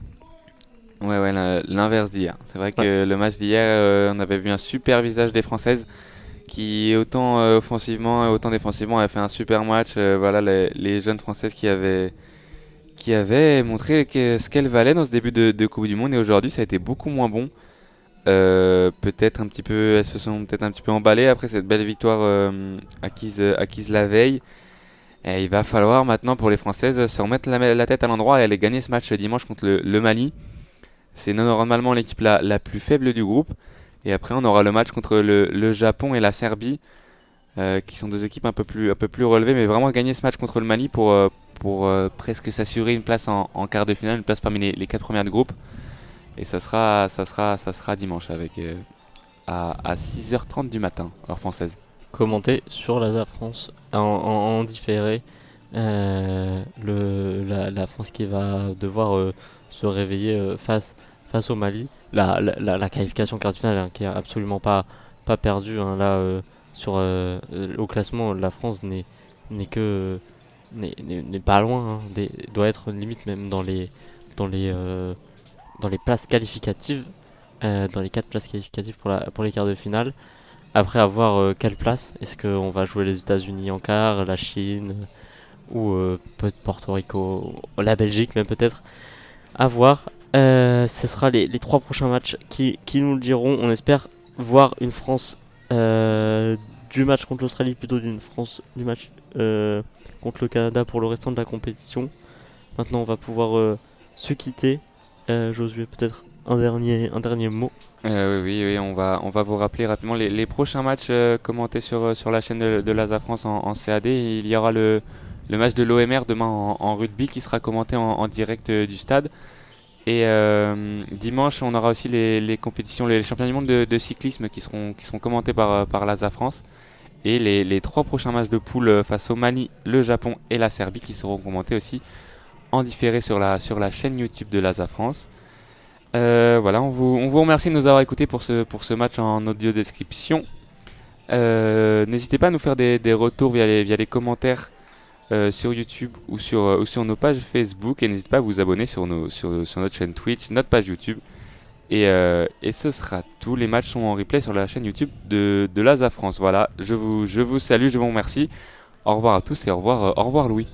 Ouais, l'inverse d'hier. C'est vrai que le match d'hier, on avait vu un super visage des Françaises qui, autant offensivement et autant défensivement, avaient fait un super match. Voilà, les jeunes Françaises qui avaient montré ce qu'elles valaient dans ce début de Coupe du Monde. Et aujourd'hui, ça a été beaucoup moins bon. Peut-être un petit peu, elles se sont peut-être un petit peu emballées après cette belle victoire acquise la veille. Et il va falloir maintenant pour les Françaises se remettre la tête à l'endroit et aller gagner ce match dimanche contre le Mali. C'est normalement l'équipe la plus faible du groupe. Et après, on aura le match contre le Japon et la Serbie, qui sont 2 équipes un peu plus relevées. Mais vraiment gagner ce match contre le Mali pour presque s'assurer une place en quart de finale, une place parmi les 4 premières du groupe. Et ça sera dimanche avec à 6h30 du matin, heure française. Commenté sur l'ASA France en différé. La France qui va devoir se réveiller face au Mali. La qualification quart de finale hein, qui est absolument pas perdue. Hein, là, au classement, la France n'est pas loin. Hein, doit être limite même dans les, euh, dans les places qualificatives. Dans les 4 places qualificatives pour les quarts de finale. Après avoir quelle place? Est-ce qu'on va jouer les États-Unis en quart, la Chine ou peut-être Porto Rico, la Belgique même peut-être? À voir. Ce sera les 3 prochains matchs qui nous le diront. On espère voir une France du match contre l'Australie plutôt d'une France du match contre le Canada pour le restant de la compétition. Maintenant on va pouvoir se quitter. Josué, peut-être un dernier mot. Oui, on va vous rappeler rapidement les prochains matchs commentés sur la chaîne de l'ASA France en CAD. Il y aura le match de l'OMR demain en rugby qui sera commenté en direct du stade. Et dimanche, on aura aussi les compétitions, les championnats du monde de cyclisme qui seront commentés par l'ASA France. Et les 3 prochains matchs de poule face au Mali, le Japon et la Serbie qui seront commentés aussi en différé sur la chaîne YouTube de l'ASA France. Voilà, on vous remercie de nous avoir écoutés pour ce match en audio description. N'hésitez pas à nous faire des retours via les commentaires sur YouTube ou sur nos pages Facebook. Et n'hésitez pas à vous abonner sur notre chaîne Twitch, notre page YouTube. Et ce sera tout. Les matchs sont en replay sur la chaîne YouTube de l'ASA France. Voilà, je vous salue, je vous remercie. Au revoir à tous et au revoir Louis.